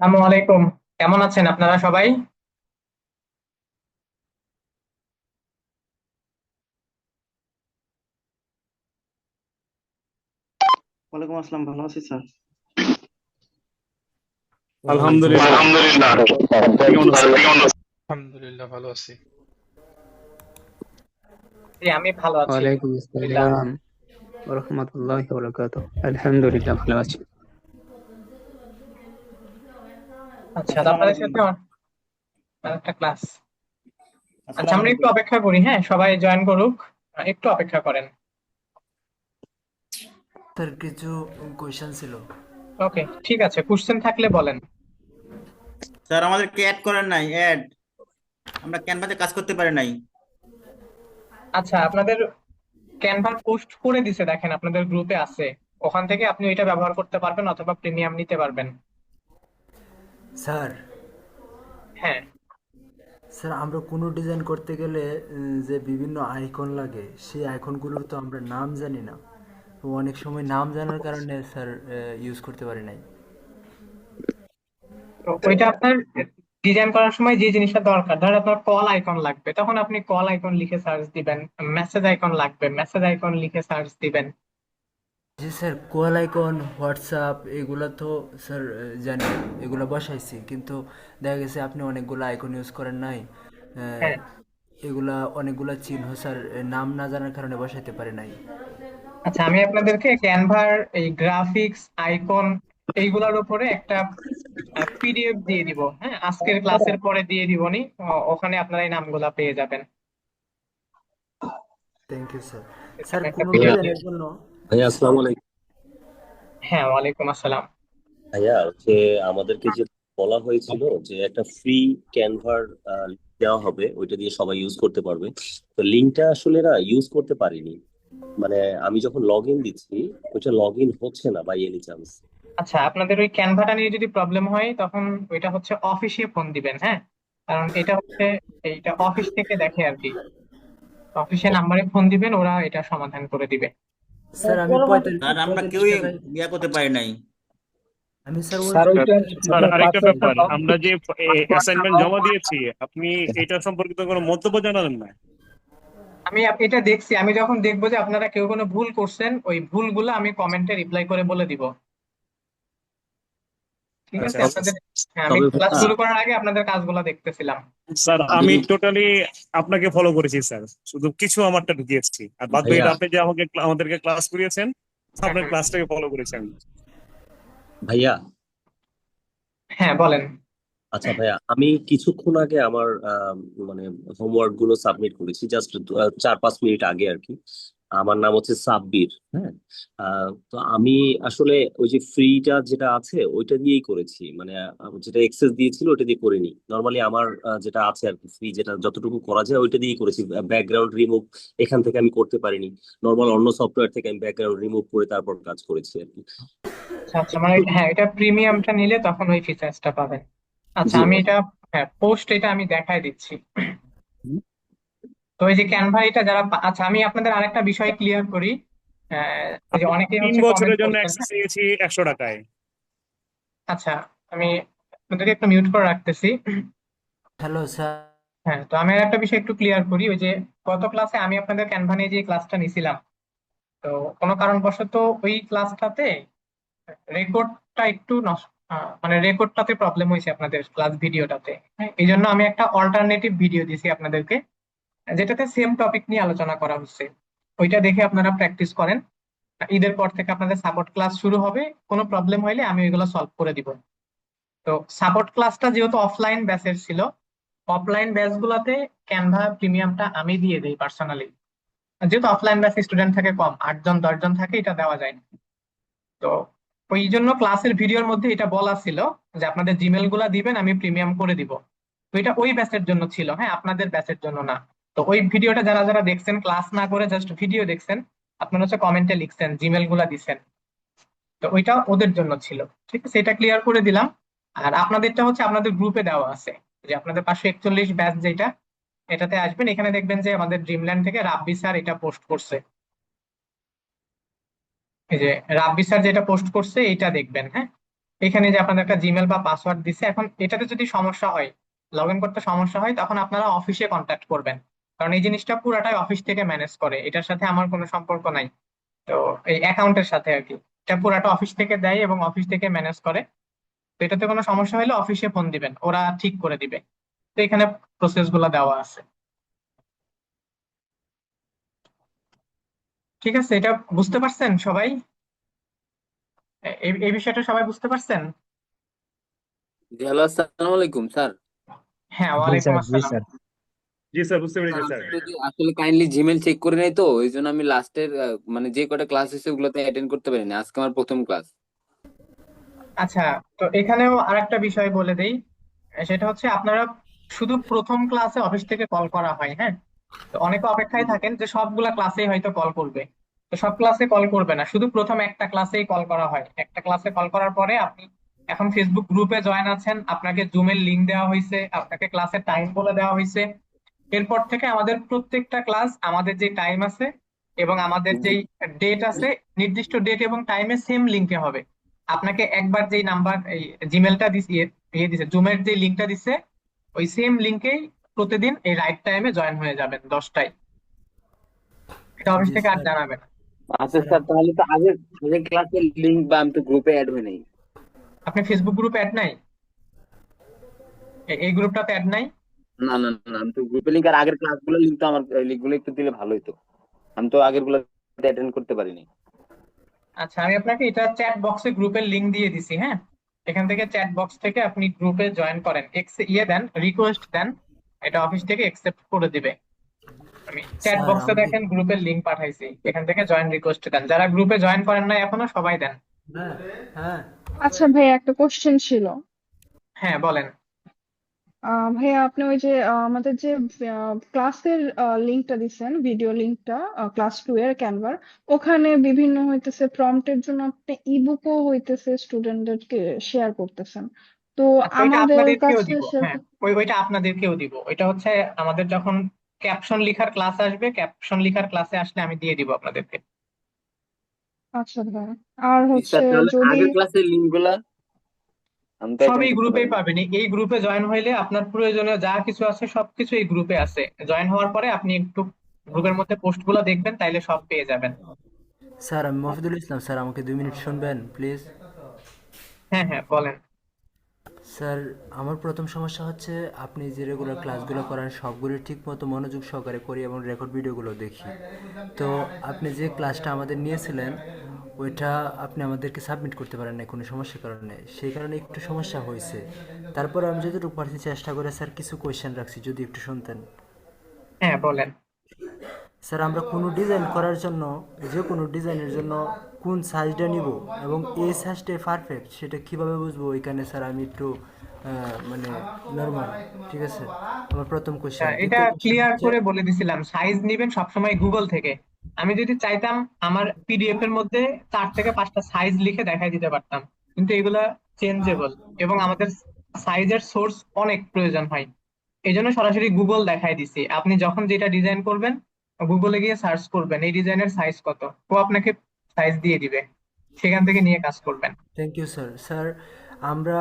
আসসালামু আলাইকুম। কেমন আছেন আপনারা সবাই? ওয়ালাইকুম আসসালাম, ভালো আছি স্যার। আলহামদুলিল্লাহ। আলহামদুলিল্লাহ। আপনি কেমন স্যার, আছেন? আপনি কেমন আছেন? আলহামদুলিল্লাহ ভালো আছি। জি, আমি ভালো আছি, ওয়ালাইকুম আলহামদুলিল্লাহ। আসসালাম ওরহমতুল্লাহি ওয়াবারাকাতুহু। আলহামদুলিল্লাহ ভালো আছি। আচ্ছা, তো আসসালামু আপনাদের আলাইকুম। সাথে একটা ক্লাস। আচ্ছা, আসসালামু আমরা একটু আলাইকুম। অপেক্ষা করি, হ্যাঁ, সবাই জয়েন করুক। একটু অপেক্ষা করেন। তার কিছু কোয়েশ্চেন ছিল। ওকে, ঠিক আছে, কোশ্চেন থাকলে বলেন। স্যার, আমাদেরকে অ্যাড করেন নাই, অ্যাড আমরা ক্যানভাসে কাজ করতে পারি নাই। আচ্ছা, আপনাদের ক্যানভা পোস্ট করে দিছে, দেখেন আপনাদের গ্রুপে আছে। ওখান থেকে আপনি ওইটা ব্যবহার করতে পারবেন অথবা প্রিমিয়াম নিতে পারবেন। স্যার হ্যাঁ। স্যার আমরা কোনো ডিজাইন করতে গেলে যে বিভিন্ন আইকন লাগে সেই আইকনগুলোর তো আমরা নাম জানি না। তো অনেক সময় নাম জানার কারণে স্যার ইউজ করতে পারি নাই। তো ওইটা আপনার ডিজাইন করার সময় যে জিনিসটা দরকার, ধর আপনার কল আইকন লাগবে, তখন আপনি কল আইকন লিখে সার্চ দিবেন। মেসেজ আইকন লাগবে, মেসেজ আইকন লিখে সার্চ দিবেন। জি স্যার, কল আইকন হোয়াটসঅ্যাপ এগুলো তো স্যার জানি, এগুলো বসাইছি, কিন্তু দেখা গেছে আপনি অনেকগুলো আইকন ইউজ করেন নাই। হ্যাঁ। এগুলা অনেকগুলা চিহ্ন স্যার নাম না জানার কারণে বসাইতে পারি নাই। আচ্ছা, আমি আপনাদেরকে ক্যানভার এই গ্রাফিক্স আইকন এইগুলোর উপরে একটা পিডিএফ দিয়ে দিব, হ্যাঁ, আজকের ক্লাসের পরে দিয়ে দিব নি। ওখানে আপনারা এই নামগুলা পেয়ে যাবেন। Thank you sir. স্যার এখানে একটা কোনো ভাইয়া পিডিএফ। ডিজাইনের জন্য ভাইয়া আসসালামু আলাইকুম। হ্যাঁ, ওয়ালাইকুম আসসালাম। ভাইয়া আমাদেরকে যে বলা হয়েছিল যে একটা ফ্রি ক্যানভার দেওয়া হবে, ওইটা দিয়ে সবাই ইউজ করতে পারবে। তো লিঙ্কটা আসলে না ইউজ করতে পারিনি। মানে আমি যখন লগ ইন দিচ্ছি, ওইটা লগ ইন হচ্ছে না বাই এনি চান্স। আচ্ছা, আপনাদের ওই ক্যানভাটা নিয়ে যদি প্রবলেম হয় তখন ওইটা হচ্ছে অফিসে ফোন দিবেন, হ্যাঁ। কারণ এটা হচ্ছে এইটা অফিস থেকে দেখে আর কি। অফিসে নাম্বারে ফোন দিবেন, ওরা এটা সমাধান করে দিবে। স্যার আমি স্যার, আমরা পঁয়তাল্লিশ কেউই টাকায় ইয়া করতে পারি নাই। আমি স্যার ওই স্যার ওইটা স্যার, আপনার আরেকটা পাসওয়ার্ডটা ব্যাপার, লক আমরা যে অ্যাসাইনমেন্ট লক। জমা দিয়েছি, আপনি এটা সম্পর্কিত কোনো মন্তব্য জানালেন না। এটা দেখছি, আমি যখন দেখবো যে আপনারা কেউ কোনো ভুল করছেন, ওই ভুলগুলো আমি কমেন্টে রিপ্লাই করে বলে দিব। ঠিক আচ্ছা আছে আচ্ছা। আপনাদের। হ্যাঁ, আমি তবে ক্লাস ভাইয়া শুরু করার আগে আপনাদের কাজগুলো দেখতেছিলাম। স্যার আমি আমি টোটালি আপনাকে ফলো করেছি স্যার, শুধু কিছু আমারটা ঢুকিয়েছি, আর বাদ ভাইয়া বাকিটা আপনি যে আমাদেরকে ক্লাস করিয়েছেন, হ্যাঁ, আপনার হ্যাঁ। ক্লাসটাকে ফলো করেছি আমি। ভাইয়া হ্যাঁ, বলেন। আচ্ছা ভাইয়া, আমি কিছুক্ষণ আগে আমার মানে হোমওয়ার্ক গুলো সাবমিট করেছি, জাস্ট 4-5 মিনিট আগে আর কি। আমার নাম হচ্ছে সাব্বির, হ্যাঁ। তো আমি আসলে ওই যে ফ্রিটা যেটা আছে ওইটা দিয়েই করেছি, মানে যেটা এক্সেস দিয়েছিল ওইটা দিয়ে করিনি। নর্মালি আমার যেটা আছে আর কি, ফ্রি যেটা যতটুকু করা যায় ওইটা দিয়েই করেছি। ব্যাকগ্রাউন্ড রিমুভ এখান থেকে আমি করতে পারিনি। নর্মাল অন্য সফটওয়্যার থেকে আমি ব্যাকগ্রাউন্ড রিমুভ করে তারপর কাজ করেছি আর কি। আচ্ছা আচ্ছা, মানে হ্যাঁ, এটা প্রিমিয়ামটা নিলে তখন ওই ফিচার্সটা পাবেন। আচ্ছা, জি আমি ভাই। এটা, হ্যাঁ, পোস্ট এটা আমি দেখাই দিচ্ছি। তো এই যে ক্যানভা এটা আচ্ছা, আমি আপনাদের আরেকটা বিষয় ক্লিয়ার করি। এই যে আমি অনেকেই তিন হচ্ছে কমেন্ট বছরের জন্য করছেন, অ্যাক্সেস হ্যাঁ। দিয়েছি 100 টাকায়। আচ্ছা, আমি আপনাদেরকে একটু মিউট করে রাখতেছি। Hello sir. হ্যাঁ, তো আমি আর একটা বিষয় একটু ক্লিয়ার করি। ওই যে গত ক্লাসে আমি আপনাদের ক্যানভা নিয়ে যে ক্লাসটা নিছিলাম, তো কোনো কারণবশত ওই ক্লাসটাতে রেকর্ডটা একটু নষ্ট, মানে রেকর্ডটাতে প্রবলেম হয়েছে আপনাদের ক্লাস ভিডিওটাতে, হ্যাঁ। এই জন্য আমি একটা অল্টারনেটিভ ভিডিও দিছি আপনাদেরকে, যেটাতে সেম টপিক নিয়ে আলোচনা করা হচ্ছে। ওইটা দেখে আপনারা প্র্যাকটিস করেন। ঈদের পর থেকে আপনাদের সাপোর্ট ক্লাস শুরু হবে। কোনো প্রবলেম হইলে আমি ওইগুলো সলভ করে দিব। তো সাপোর্ট ক্লাসটা যেহেতু অফলাইন ব্যাচের ছিল, অফলাইন ব্যাচ গুলাতে ক্যানভা প্রিমিয়ামটা আমি দিয়ে দিই পার্সোনালি। যেহেতু অফলাইন ব্যাচ স্টুডেন্ট থাকে কম, 8 জন 10 জন থাকে, এটা দেওয়া যায় না। তো ওই জন্য ক্লাসের ভিডিওর মধ্যে এটা বলা ছিল যে আপনাদের জিমেল গুলা দিবেন, আমি প্রিমিয়াম করে দিব। তো এটা ওই ব্যাচের জন্য ছিল, হ্যাঁ, আপনাদের ব্যাচের জন্য না। তো ওই ভিডিওটা যারা যারা দেখছেন, ক্লাস না করে জাস্ট ভিডিও দেখছেন, আপনারা হচ্ছে কমেন্টে লিখছেন, জিমেল গুলা দিচ্ছেন, তো ওইটা ওদের জন্য ছিল। ঠিক আছে, এটা ক্লিয়ার করে দিলাম। আর আপনাদেরটা হচ্ছে আপনাদের গ্রুপে দেওয়া আছে, যে আপনাদের 541 ব্যাচ যেটা, এটাতে আসবেন, এখানে দেখবেন যে আমাদের ড্রিমল্যান্ড থেকে রাব্বি স্যার এটা পোস্ট করছে। এই যে রাব্বি স্যার যেটা পোস্ট করছে এইটা দেখবেন, হ্যাঁ। এখানে যে আপনাদের একটা জিমেল বা পাসওয়ার্ড দিছে, এখন এটাতে যদি সমস্যা হয়, লগ ইন করতে সমস্যা হয়, তখন আপনারা অফিসে কন্ট্যাক্ট করবেন, কারণ এই জিনিসটা পুরাটাই অফিস থেকে ম্যানেজ করে, এটার সাথে আমার কোনো সম্পর্ক নাই। তো এই অ্যাকাউন্টের সাথে আর কি, এটা পুরাটা অফিস থেকে দেয় এবং অফিস থেকে ম্যানেজ করে। তো এটাতে কোনো সমস্যা হলে অফিসে ফোন দিবেন, ওরা ঠিক করে দিবে। তো এখানে প্রসেস গুলা দেওয়া আছে। ঠিক আছে, এটা বুঝতে পারছেন সবাই? এই এই বিষয়টা সবাই বুঝতে পারছেন? জি, হ্যালো, আসসালামু আলাইকুম স্যার। হ্যাঁ, জি ওয়ালাইকুম স্যার, জি আসসালাম। স্যার। জি স্যার, বুঝতে স্যার, পেরেছি আমি স্যার। তো আসলে কাইন্ডলি জিমেল চেক করে নাই, তো এই জন্য আমি লাস্টের মানে যে কটা ক্লাস হয়েছে ওগুলোতে অ্যাটেন্ড করতে পারিনি। আজকে আমার প্রথম ক্লাস। আচ্ছা, তো এখানেও আরেকটা বিষয় বলে দেই, সেটা হচ্ছে আপনারা শুধু প্রথম ক্লাসে অফিস থেকে কল করা হয়, হ্যাঁ। তো অনেকে অপেক্ষায় থাকেন যে সবগুলা ক্লাসেই হয়তো কল করবে। তো সব ক্লাসে কল করবে না, শুধু প্রথম একটা ক্লাসেই কল করা হয়। একটা ক্লাসে কল করার পরে আপনি এখন ফেসবুক গ্রুপে জয়েন আছেন, আপনাকে জুমের লিংক দেওয়া হয়েছে, আপনাকে ক্লাসের টাইম বলে দেওয়া হয়েছে। এরপর থেকে আমাদের প্রত্যেকটা ক্লাস, আমাদের যে টাইম আছে এবং আমাদের জি। যেই ডেট আছে, নির্দিষ্ট ডেট এবং টাইমে সেম লিংকে হবে। আপনাকে একবার যেই নাম্বার এই জিমেলটা দিছে, দিছে জুমের যে লিংকটা দিছে, ওই সেম লিংকেই প্রতিদিন এই রাইট টাইমে জয়েন হয়ে যাবেন 10টায়। এটা অফিস জি থেকে আর স্যার। জানাবেন। আচ্ছা স্যার স্যার, তাহলে তো আগের আগের ক্লাসের লিংক বা আমি তো গ্রুপে অ্যাড হই নাই। আপনি ফেসবুক গ্রুপে অ্যাড নাই? এই গ্রুপটাতে অ্যাড নাই? না না না, আমি তো গ্রুপে লিংক আর আগের ক্লাসগুলোর লিংক তো আমার লিংক গুলো একটু দিলে ভালো হতো। আমি তো আগের গুলোতে অ্যাটেন্ড করতে পারিনি। আচ্ছা, আমি আপনাকে এটা চ্যাট বক্সে গ্রুপের লিংক দিয়ে দিছি, হ্যাঁ। এখান থেকে চ্যাট বক্স থেকে আপনি গ্রুপে জয়েন করেন, দেন, রিকোয়েস্ট দেন, এটা অফিস থেকে একসেপ্ট করে দিবে। আমি চ্যাট স্যার বক্সে আমাকে, দেখেন গ্রুপের লিংক পাঠাইছি, এখান থেকে জয়েন রিকোয়েস্ট দেন। যারা গ্রুপে জয়েন করেন না এখনো, সবাই দেন। হ্যাঁ হ্যাঁ আচ্ছা ভাইয়া, একটা কোশ্চেন ছিল। হ্যাঁ, বলেন। ভাইয়া, আপনি ওই যে আমাদের যে ক্লাসের লিঙ্কটা দিচ্ছেন, ভিডিও লিঙ্কটা, ক্লাস 2 এর ক্যানভার, ওখানে বিভিন্ন হইতেছে প্রম্পটের জন্য আপনি ইবুকও হইতেছে স্টুডেন্টদেরকে শেয়ার করতেছেন। তো আচ্ছা, ওইটা আমাদের আপনাদেরকেও কাছে দিব, হ্যাঁ। ওইটা আপনাদেরকেও দিব। ওইটা হচ্ছে আমাদের যখন ক্যাপশন লিখার ক্লাস আসবে, ক্যাপশন লিখার ক্লাসে আসলে আমি দিয়ে দিব আপনাদেরকে। আচ্ছা ভাইয়া, আর জি হচ্ছে স্যার, তাহলে যদি আগের ক্লাসের লিংক গুলা আমি তো সব অ্যাটেন্ড এই করতে গ্রুপেই পারিনি। পাবেন। এই গ্রুপে জয়েন হইলে আপনার প্রয়োজনীয় যা কিছু আছে সবকিছু এই গ্রুপে আছে। জয়েন হওয়ার পরে আপনি একটু গ্রুপের মধ্যে পোস্ট গুলো দেখবেন, তাইলে সব পেয়ে যাবেন। স্যার, আমি মফিদুল ইসলাম স্যার, আমাকে 2 মিনিট শুনবেন প্লিজ? হ্যাঁ হ্যাঁ, বলেন। স্যার, আমার প্রথম সমস্যা হচ্ছে আপনি যে রেগুলার ক্লাসগুলো করান সবগুলো ঠিক মতো মনোযোগ সহকারে করি এবং রেকর্ড ভিডিওগুলো দেখি। তো আপনি যে ক্লাসটা আমাদের নিয়েছিলেন ওইটা আপনি আমাদেরকে সাবমিট করতে পারেন না কোনো সমস্যার কারণে, সেই কারণে একটু সমস্যা হয়েছে। তারপর আমি যতটুকু পারছি চেষ্টা করে স্যার কিছু কোয়েশ্চেন রাখছি, যদি একটু শুনতেন। হ্যাঁ, বলেন। স্যার, আমরা কোনো ডিজাইন করার জন্য, যে কোনো ডিজাইনের জন্য কোন সাইজটা নিব এবং এই সাইজটাই পারফেক্ট সেটা কিভাবে বুঝবো, ওইখানে স্যার আমি একটু মানে নর্মাল। ঠিক আছে, আমার প্রথম কোশ্চেন। এটা দ্বিতীয় কোশ্চেন ক্লিয়ার হচ্ছে, করে বলে দিছিলাম, সাইজ নিবেন সবসময় গুগল থেকে। আমি যদি চাইতাম আমার পিডিএফ এর মধ্যে 4 থেকে 5টা সাইজ লিখে দেখাই দিতে পারতাম, কিন্তু এগুলা চেঞ্জেবল এবং আমাদের সাইজের সোর্স অনেক প্রয়োজন হয়। এই জন্য সরাসরি গুগল দেখাই দিছি। আপনি যখন যেটা ডিজাইন করবেন, গুগলে গিয়ে সার্চ করবেন এই ডিজাইনের সাইজ কত, ও আপনাকে সাইজ দিয়ে দিবে, সেখান থেকে নিয়ে কাজ করবেন। Thank you sir. স্যার, আমরা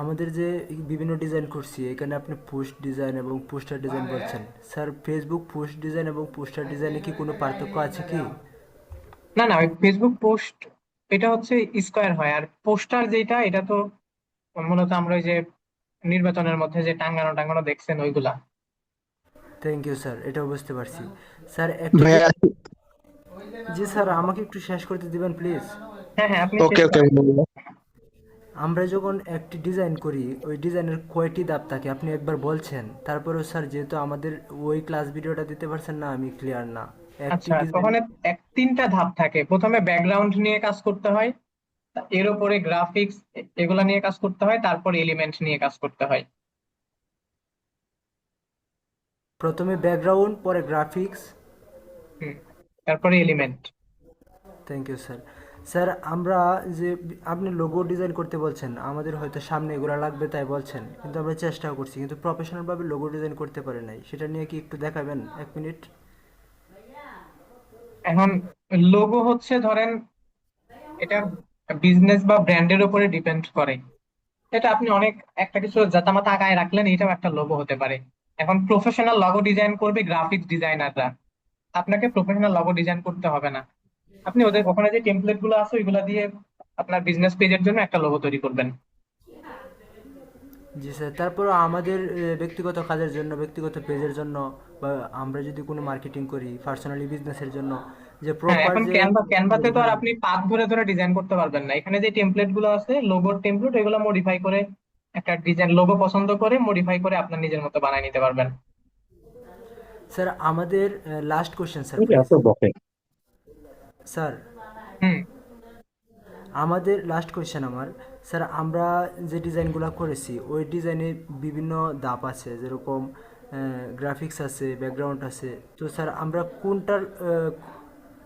আমাদের যে বিভিন্ন ডিজাইন করছি এখানে আপনি পোস্ট ডিজাইন এবং পোস্টার ডিজাইন বলছেন। স্যার, ফেসবুক পোস্ট ডিজাইন এবং পোস্টার ডিজাইনে কি কোনো পার্থক্য আছে কি? না না, ওই ফেসবুক পোস্ট এটা হচ্ছে স্কোয়ার হয়, আর পোস্টার যেটা এটা তো মূলত আমরা ওই যে নির্বাচনের মধ্যে যে টাঙ্গানো টাঙ্গানো দেখছেন ওইগুলা। থ্যাংক ইউ স্যার, এটাও বুঝতে পারছি। স্যার, একটা ভাইয়া, জি স্যার, আমাকে একটু শেষ করতে দিবেন প্লিজ? হ্যাঁ হ্যাঁ, আপনি ওকে শেষ ওকে করেন। আমরা যখন একটি ডিজাইন করি ওই ডিজাইনের কয়টি ধাপ থাকে আপনি একবার বলছেন, তারপরেও স্যার যেহেতু আমাদের ওই ক্লাস ভিডিওটা দিতে পারছেন না, আমি ক্লিয়ার না। একটি আচ্ছা, ডিজাইন। তখন 3টা ধাপ থাকে। প্রথমে ব্যাকগ্রাউন্ড নিয়ে কাজ করতে হয়, এর উপরে গ্রাফিক্স এগুলা নিয়ে কাজ করতে হয়, তারপর এলিমেন্ট নিয়ে কাজ করতে হয়। প্রথমে ব্যাকগ্রাউন্ড, পরে গ্রাফিক্স। হুম, তারপরে element. Thank you sir. Sir, আমরা যে আপনি লোগো ডিজাইন করতে বলছেন, আমাদের হয়তো সামনে এগুলো লাগবে তাই বলছেন, কিন্তু আমরা চেষ্টাও করছি, কিন্তু প্রফেশনালভাবে লোগো ডিজাইন করতে পারি নাই। সেটা নিয়ে কি একটু দেখাবেন 1 মিনিট? এখন লোগো হচ্ছে ধরেন এটা বিজনেস বা ব্র্যান্ডের উপরে ডিপেন্ড করে। এটা আপনি অনেক একটা কিছু জাতামাতা আগায় রাখলেন, এটাও একটা লোগো হতে পারে। এখন প্রফেশনাল লগো ডিজাইন করবে গ্রাফিক্স ডিজাইনাররা, আপনাকে প্রফেশনাল লগো ডিজাইন করতে হবে না। আপনি ওদের ওখানে যে টেমপ্লেট গুলো আছে ওইগুলা দিয়ে আপনার বিজনেস পেজের জন্য একটা লোগো তৈরি করবেন। জি স্যার, তারপর আমাদের ব্যক্তিগত কাজের জন্য, ব্যক্তিগত পেজের জন্য, বা আমরা যদি কোনো মার্কেটিং করি পার্সোনালি বিজনেসের জন্য, যে হ্যাঁ, প্রপার এখন যে ক্যানভাতে তো আর হ্যাঁ, আপনি পাথ ধরে ধরে ডিজাইন করতে পারবেন না। এখানে যে টেমপ্লেট গুলো আছে লোগোর টেমপ্লেট, এগুলো মডিফাই করে একটা ডিজাইন লোগো পছন্দ করে মডিফাই করে আপনার নিজের মতো বানিয়ে নিতে পারবেন। স্যার আমাদের last question sir, please sir, hmm. আমাদের লাস্ট কোয়েশ্চেন আমার, স্যার আমরা যে ডিজাইনগুলো করেছি ওই ডিজাইনে বিভিন্ন ধাপ আছে, যেরকম গ্রাফিক্স আছে, ব্যাকগ্রাউন্ড আছে। তো স্যার আমরা কোনটার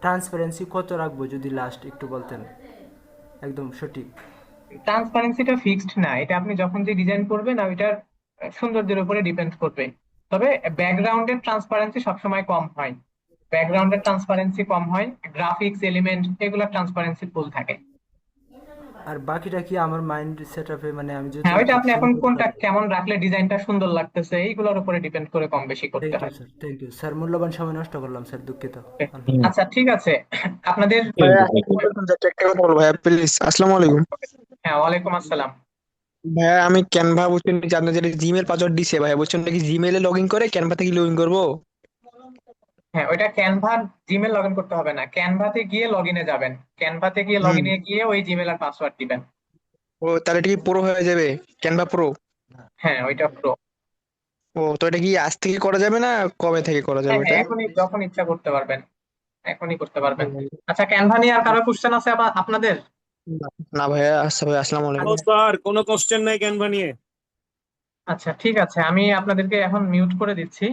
ট্রান্সপারেন্সি কত রাখবো, যদি লাস্ট একটু বলতেন একদম সঠিক। ট্রান্সপারেন্সিটা ফিক্সড না, এটা আপনি যখন যে ডিজাইন করবেন না ওইটার সৌন্দর্যের উপরে ডিপেন্ড করবে। তবে ব্যাকগ্রাউন্ডের ট্রান্সপারেন্সি সবসময় কম হয়, ব্যাকগ্রাউন্ডের ট্রান্সপারেন্সি কম হয়, গ্রাফিক্স এলিমেন্ট এগুলোর ট্রান্সপারেন্সি ফুল থাকে। আর বাকিটা কি আমার মাইন্ড সেট আপে, মানে আমি হ্যাঁ, ওইটা যতটুকু আপনি এখন সুন্দর কোনটা করে। কেমন রাখলে ডিজাইনটা সুন্দর লাগতেছে এইগুলোর উপরে ডিপেন্ড করে কম বেশি করতে থ্যাংক ইউ হয়। স্যার, থ্যাংক ইউ স্যার, মূল্যবান সময় নষ্ট করলাম স্যার, দুঃখিত। আচ্ছা, ঠিক আছে। আপনাদের ভাইয়া আসসালামু আলাইকুম, একটা কথা বলবো ভাইয়া প্লিজ। আসসালামু আলাইকুম হ্যাঁ, ওয়ালাইকুম আসসালাম। ভাইয়া, আমি ক্যানভা বুঝছেন যে আপনার যেটা জিমেল পাসওয়ার্ড দিছে ভাইয়া, বুঝছেন নাকি জিমেলে লগ ইন করে ক্যানভা থেকে লগ ইন করবো? হ্যাঁ, ওইটা ক্যানভা জিমেল লগ ইন করতে হবে না, ক্যানভাতে গিয়ে লগ ইনে যাবেন, ক্যানভাতে গিয়ে লগ হুম। ইনে গিয়ে ওই জিমেল আর পাসওয়ার্ড দিবেন। ও তাহলে এটা কি প্রো হয়ে যাবে? Canva pro? হ্যাঁ, ওইটা প্রো। ও তো এটা কি আজ থেকে করা যাবে না কবে থেকে করা যাবে হ্যাঁ হ্যাঁ, এটা? এখনই যখন ইচ্ছা করতে পারবেন, এখনই করতে পারবেন। আচ্ছা, ক্যানভা নিয়ে আর কারো কোশ্চেন আছে আপনাদের? না না ভাইয়া, আচ্ছা ভাইয়া, আসসালামু আলাইকুম। স্যার কোনো কোশ্চেন নাই ক্যানভা নিয়ে। আচ্ছা, ঠিক আছে, আমি আপনাদেরকে এখন মিউট করে দিচ্ছি।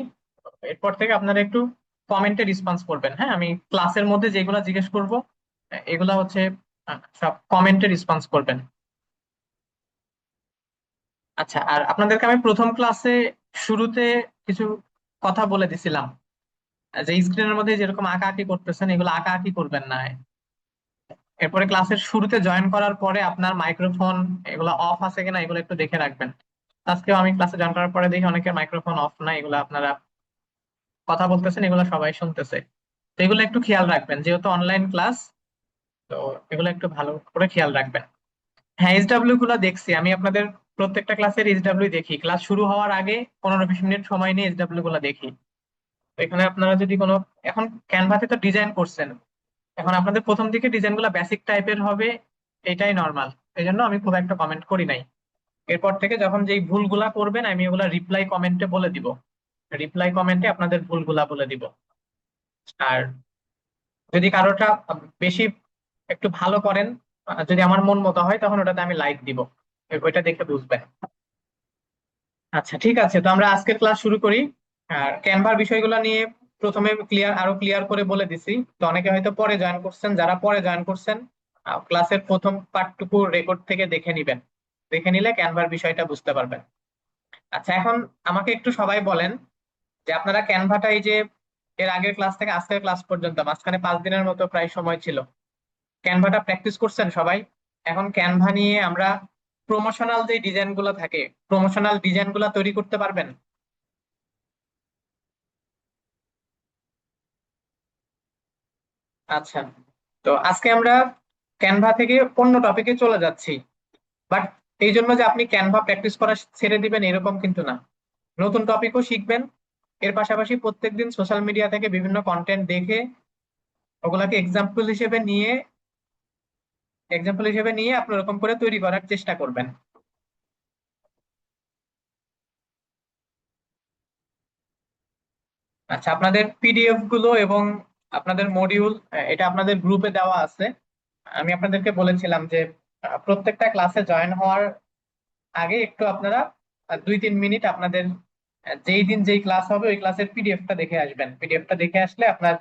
এরপর থেকে আপনারা একটু কমেন্টে রেসপন্স করবেন। হ্যাঁ, আমি ক্লাসের মধ্যে যেগুলা জিজ্ঞেস করব এগুলা হচ্ছে সব কমেন্টে রেসপন্স করবেন। আচ্ছা, আর আপনাদেরকে আমি প্রথম ক্লাসে শুরুতে কিছু কথা বলে দিছিলাম যে স্ক্রিনের মধ্যে যেরকম আঁকাআঁকি করতেছেন এগুলো আঁকাআঁকি করবেন না। এরপরে ক্লাসের শুরুতে জয়েন করার পরে আপনার মাইক্রোফোন এগুলো অফ আছে কিনা এগুলো একটু দেখে রাখবেন। আজকেও আমি ক্লাসে জয়েন করার পরে দেখি অনেকের মাইক্রোফোন অফ না, এগুলো আপনারা কথা বলতেছেন এগুলো সবাই শুনতেছে। তো এগুলো একটু খেয়াল রাখবেন, যেহেতু অনলাইন ক্লাস, তো এগুলো একটু ভালো করে খেয়াল রাখবেন। হ্যাঁ, এইচডাব্লিউ গুলো দেখছি আমি আপনাদের প্রত্যেকটা ক্লাসের এইচডাব্লিউ দেখি, ক্লাস শুরু হওয়ার আগে 15-20 মিনিট সময় নিয়ে এইচডাব্লিউ গুলো দেখি। তো এখানে আপনারা যদি কোনো, এখন ক্যানভাতে তো ডিজাইন করছেন, এখন আপনাদের প্রথম দিকে ডিজাইন গুলো বেসিক টাইপের হবে, এটাই নর্মাল। এই জন্য আমি খুব একটা কমেন্ট করি নাই। এরপর থেকে যখন যেই ভুলগুলা করবেন আমি ওগুলা রিপ্লাই কমেন্টে বলে দিব, রিপ্লাই কমেন্টে আপনাদের ভুলগুলা বলে দিব। আর যদি কারোটা বেশি একটু ভালো করেন, যদি আমার মন মতো হয় তখন ওটাতে আমি লাইক দিব, ওইটা দেখে বুঝবেন। আচ্ছা, ঠিক আছে, তো আমরা আজকের ক্লাস শুরু করি। আর ক্যানভার বিষয়গুলো নিয়ে প্রথমে আরো ক্লিয়ার করে বলে দিছি। তো অনেকে হয়তো পরে জয়েন করছেন, যারা পরে জয়েন করছেন ক্লাসের প্রথম পার্টটুকু রেকর্ড থেকে দেখে নিবেন, দেখে নিলে ক্যানভার বিষয়টা বুঝতে পারবেন। আচ্ছা, এখন আমাকে একটু সবাই বলেন যে আপনারা ক্যানভাটা এই যে এর আগের ক্লাস থেকে আজকের ক্লাস পর্যন্ত মাঝখানে 5 দিনের মতো প্রায় সময় ছিল, ক্যানভাটা প্র্যাকটিস করছেন সবাই? এখন ক্যানভা নিয়ে আমরা প্রমোশনাল যে ডিজাইন গুলো থাকে, প্রমোশনাল ডিজাইন গুলা তৈরি করতে পারবেন? আচ্ছা, তো আজকে আমরা ক্যানভা থেকে অন্য টপিকে চলে যাচ্ছি। বাট এই জন্য যে আপনি ক্যানভা প্র্যাকটিস করা ছেড়ে দিবেন এরকম কিন্তু না, নতুন টপিকও শিখবেন। এর পাশাপাশি প্রত্যেকদিন সোশ্যাল মিডিয়া থেকে বিভিন্ন কন্টেন্ট দেখে ওগুলাকে এক্সাম্পল হিসেবে নিয়ে আপনি ওরকম করে তৈরি করার চেষ্টা করবেন। আচ্ছা, আপনাদের পিডিএফ গুলো এবং আপনাদের মডিউল এটা আপনাদের গ্রুপে দেওয়া আছে। আমি আপনাদেরকে বলেছিলাম যে প্রত্যেকটা ক্লাসে জয়েন হওয়ার আগে একটু আপনারা 2-3 মিনিট আপনাদের যেই দিন যেই ক্লাস হবে ওই ক্লাসের পিডিএফটা দেখে আসবেন। পিডিএফটা দেখে আসলে আপনার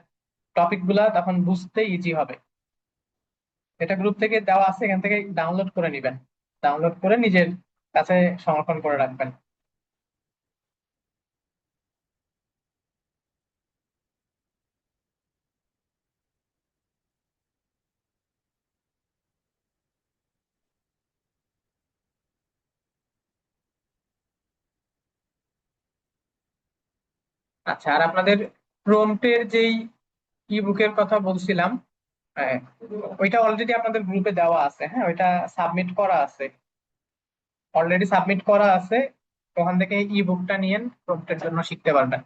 টপিক গুলা তখন বুঝতে ইজি হবে। এটা গ্রুপ থেকে দেওয়া আছে, এখান থেকে ডাউনলোড করে নিবেন, ডাউনলোড করে নিজের কাছে সংরক্ষণ করে রাখবেন। আচ্ছা, আর আপনাদের প্রম্পটের যেই ই বুকের কথা বলছিলাম, হ্যাঁ, ওইটা অলরেডি আপনাদের গ্রুপে দেওয়া আছে। হ্যাঁ, ওইটা সাবমিট করা আছে, অলরেডি সাবমিট করা আছে। ওখান থেকে ই বুকটা নিয়ে প্রম্পটের জন্য শিখতে পারবেন।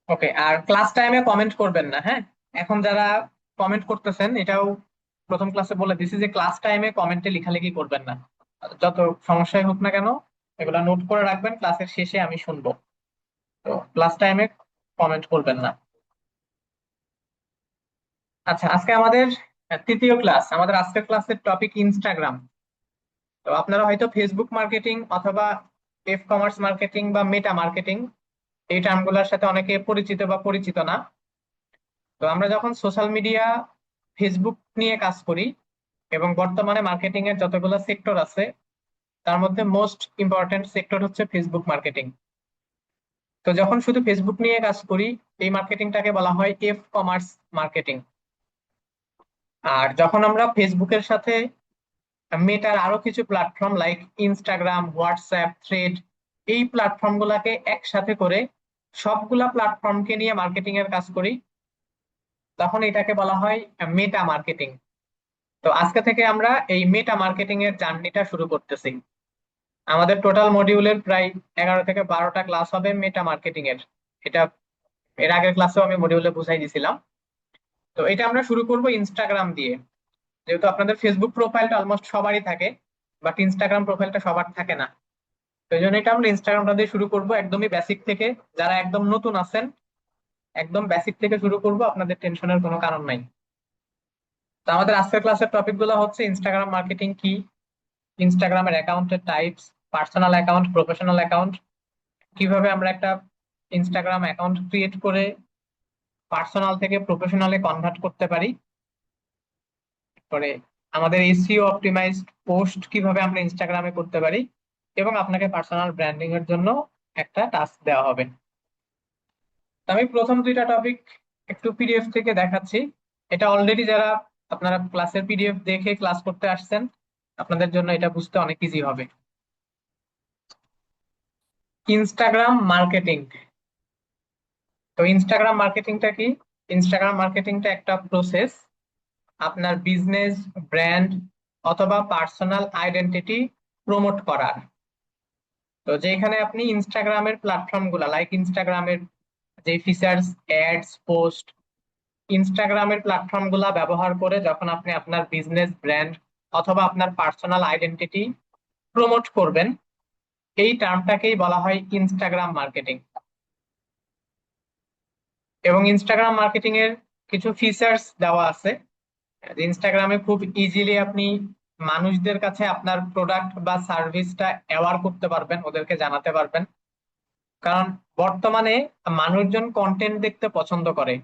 ওকে, আর ক্লাস টাইমে কমেন্ট করবেন না। হ্যাঁ, এখন যারা কমেন্ট করতেছেন, এটাও প্রথম ক্লাসে বলে দিছি যে ক্লাস টাইমে কমেন্টে লেখালেখি করবেন না। যত সমস্যাই হোক না কেন, এগুলা নোট করে রাখবেন, ক্লাসের শেষে আমি শুনবো। তো ক্লাস টাইমে কমেন্ট করবেন না। আচ্ছা, আজকে আমাদের তৃতীয় ক্লাস। আমাদের আজকের ক্লাসের টপিক ইনস্টাগ্রাম। তো আপনারা হয়তো ফেসবুক মার্কেটিং অথবা এফ কমার্স মার্কেটিং বা মেটা মার্কেটিং, এই টার্মগুলোর সাথে অনেকে পরিচিত বা পরিচিত না। তো আমরা যখন সোশ্যাল মিডিয়া, ফেসবুক নিয়ে কাজ করি, এবং বর্তমানে মার্কেটিং এর যতগুলো সেক্টর আছে, তার মধ্যে মোস্ট ইম্পর্টেন্ট সেক্টর হচ্ছে ফেসবুক মার্কেটিং। তো যখন শুধু ফেসবুক নিয়ে কাজ করি, এই মার্কেটিংটাকে বলা হয় এফ কমার্স মার্কেটিং। আর যখন আমরা ফেসবুকের সাথে মেটার আরো কিছু platform like Instagram, WhatsApp, thread, এই প্ল্যাটফর্ম গুলাকে একসাথে করে সবগুলা প্ল্যাটফর্মকে নিয়ে মার্কেটিং এর কাজ করি, তখন এটাকে বলা হয় মেটা মার্কেটিং। তো আজকে থেকে আমরা এই মেটা মার্কেটিং এর জার্নিটা শুরু করতেছি। আমাদের টোটাল মডিউলের প্রায় 11 থেকে 12টা ক্লাস হবে মেটা মার্কেটিং এর। এটা এর আগের ক্লাসেও আমি মডিউলে বুঝাই দিছিলাম। তো এটা আমরা শুরু করব ইনস্টাগ্রাম দিয়ে। যেহেতু আপনাদের ফেসবুক প্রোফাইলটা অলমোস্ট সবারই থাকে, বাট ইনস্টাগ্রাম প্রোফাইলটা সবার থাকে না। তো এই জন্য এটা আমরা ইনস্টাগ্রামটা দিয়ে শুরু করব, একদমই বেসিক থেকে। যারা একদম নতুন আছেন, একদম বেসিক থেকে শুরু করব, আপনাদের টেনশনের কোনো কারণ নাই। তো আমাদের আজকের ক্লাসের টপিক গুলো হচ্ছে ইনস্টাগ্রাম মার্কেটিং কি, ইনস্টাগ্রামের অ্যাকাউন্টের types, personal account, professional account, কিভাবে আমরা একটা ইনস্টাগ্রাম অ্যাকাউন্ট ক্রিয়েট করে পার্সোনাল থেকে প্রফেশনালে কনভার্ট করতে পারি, করে আমাদের এসইও অপটিমাইজড পোস্ট কিভাবে আমরা ইনস্টাগ্রামে করতে পারি, এবং আপনাকে পার্সোনাল ব্র্যান্ডিং এর জন্য একটা টাস্ক দেওয়া হবে। তো আমি প্রথম দুইটা টপিক একটু পিডিএফ থেকে দেখাচ্ছি। এটা অলরেডি যারা আপনারা ক্লাসের পিডিএফ দেখে ক্লাস করতে আসছেন, আপনাদের জন্য এটা বুঝতে অনেক ইজি হবে। Instagram marketing. তো ইনস্টাগ্রাম মার্কেটিংটা কি? ইনস্টাগ্রাম মার্কেটিংটা একটা প্রসেস আপনার বিজনেস, ব্র্যান্ড অথবা পার্সোনাল আইডেন্টিটি প্রমোট করার। তো যেখানে আপনি ইনস্টাগ্রামের প্ল্যাটফর্ম গুলা লাইক ইনস্টাগ্রামের যে ফিচার্স, অ্যাডস, পোস্ট, ইনস্টাগ্রামের প্ল্যাটফর্ম গুলা ব্যবহার করে যখন আপনি আপনার বিজনেস, ব্র্যান্ড অথবা আপনার পার্সোনাল আইডেন্টিটি প্রমোট করবেন, এই টার্মটাকেই বলা হয় ইনস্টাগ্রাম মার্কেটিং। এবং ইনস্টাগ্রাম মার্কেটিং এর কিছু ফিচার্স দেওয়া আছে। ইনস্টাগ্রামে খুব ইজিলি আপনি মানুষদের কাছে আপনার প্রোডাক্ট বা সার্ভিসটা অ্যাওয়ার করতে পারবেন, ওদেরকে জানাতে পারবেন। কারণ বর্তমানে মানুষজন কন্টেন্ট দেখতে পছন্দ করে,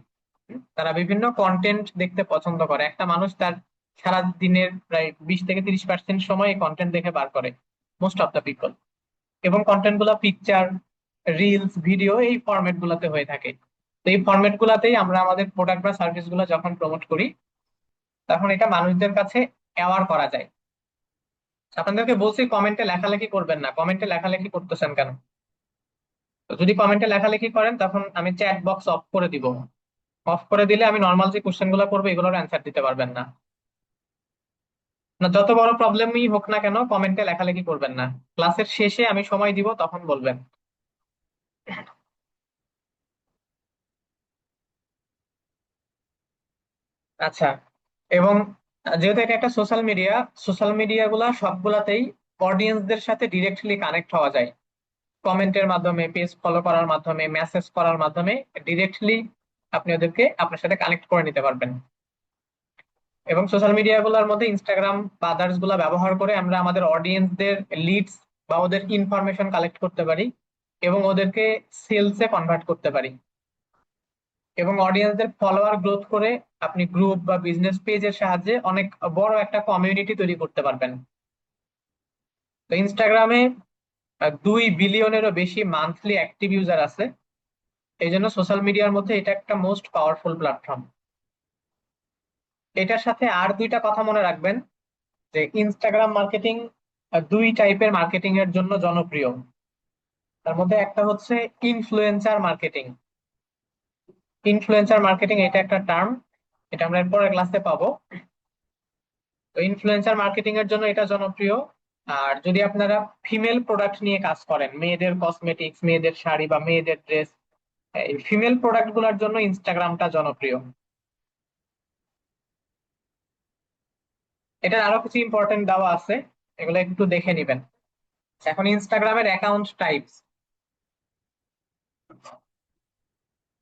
তারা বিভিন্ন কন্টেন্ট দেখতে পছন্দ করে। একটা মানুষ তার সারা দিনের প্রায় 20 থেকে 30% সময় কন্টেন্ট দেখে বার করে, মোস্ট অফ দ্য পিপল। এবং কন্টেন্ট গুলা পিকচার, রিলস, ভিডিও, এই ফরম্যাট গুলাতে হয়ে থাকে। তো এই ফরম্যাট গুলাতেই আমরা আমাদের প্রোডাক্ট বা সার্ভিস গুলো যখন প্রমোট করি, তখন এটা মানুষদের কাছে অ্যাওয়ার করা যায়। আপনাদেরকে বলছি কমেন্টে লেখালেখি করবেন না। কমেন্টে লেখালেখি করতেছেন কেন? তো যদি কমেন্টে লেখালেখি করেন, তখন আমি চ্যাট বক্স অফ করে দিব। অফ করে দিলে আমি নর্মাল যে কোশ্চেন গুলো করবো, এগুলোর অ্যান্সার দিতে পারবেন না। না, যত বড় প্রবলেমই হোক না কেন, কমেন্টে লেখালেখি করবেন না। ক্লাসের শেষে আমি সময় দিব, তখন বলবেন। আচ্ছা, এবং যেহেতু এটা একটা সোশ্যাল মিডিয়া, সোশ্যাল মিডিয়া গুলা সবগুলাতেই অডিয়েন্সদের সাথে ডিরেক্টলি কানেক্ট হওয়া যায়। কমেন্টের মাধ্যমে, পেজ ফলো করার মাধ্যমে, মেসেজ করার মাধ্যমে ডিরেক্টলি আপনি ওদেরকে আপনার সাথে কানেক্ট করে নিতে পারবেন। এবং সোশ্যাল মিডিয়া গুলোর মধ্যে ইনস্টাগ্রাম বা আদার্স গুলা ব্যবহার করে আমরা আমাদের অডিয়েন্সদের লিডস বা ওদের ইনফরমেশন কালেক্ট করতে পারি, এবং ওদেরকে সেলসে কনভার্ট করতে পারি। এবং অডিয়েন্সদের ফলোয়ার গ্রোথ করে আপনি গ্রুপ বা বিজনেস পেজের সাহায্যে অনেক বড় একটা কমিউনিটি তৈরি করতে পারবেন। তো ইনস্টাগ্রামে 2 বিলিয়নেরও বেশি মান্থলি অ্যাক্টিভ ইউজার আছে। এই জন্য সোশ্যাল মিডিয়ার মধ্যে এটা একটা মোস্ট পাওয়ারফুল প্ল্যাটফর্ম। এটার সাথে আর দুইটা কথা মনে রাখবেন, যে ইনস্টাগ্রাম মার্কেটিং দুই টাইপের মার্কেটিং এর জন্য জনপ্রিয়। তার মধ্যে একটা হচ্ছে ইনফ্লুয়েন্সার মার্কেটিং। ইনফ্লুয়েন্সার মার্কেটিং এটা একটা টার্ম, এটা আমরা এর পরের ক্লাসে পাবো। তো ইনফ্লুয়েন্সার মার্কেটিং এর জন্য এটা জনপ্রিয়। আর যদি আপনারা ফিমেল প্রোডাক্ট নিয়ে কাজ করেন, মেয়েদের কসমেটিক্স, মেয়েদের শাড়ি বা মেয়েদের ড্রেস, এই ফিমেল প্রোডাক্ট গুলোর জন্য ইনস্টাগ্রামটা জনপ্রিয়। এটার আরো কিছু ইম্পর্টেন্ট দেওয়া আছে, এগুলো একটু দেখে নিবেন। এখন ইনস্টাগ্রামের অ্যাকাউন্ট টাইপস,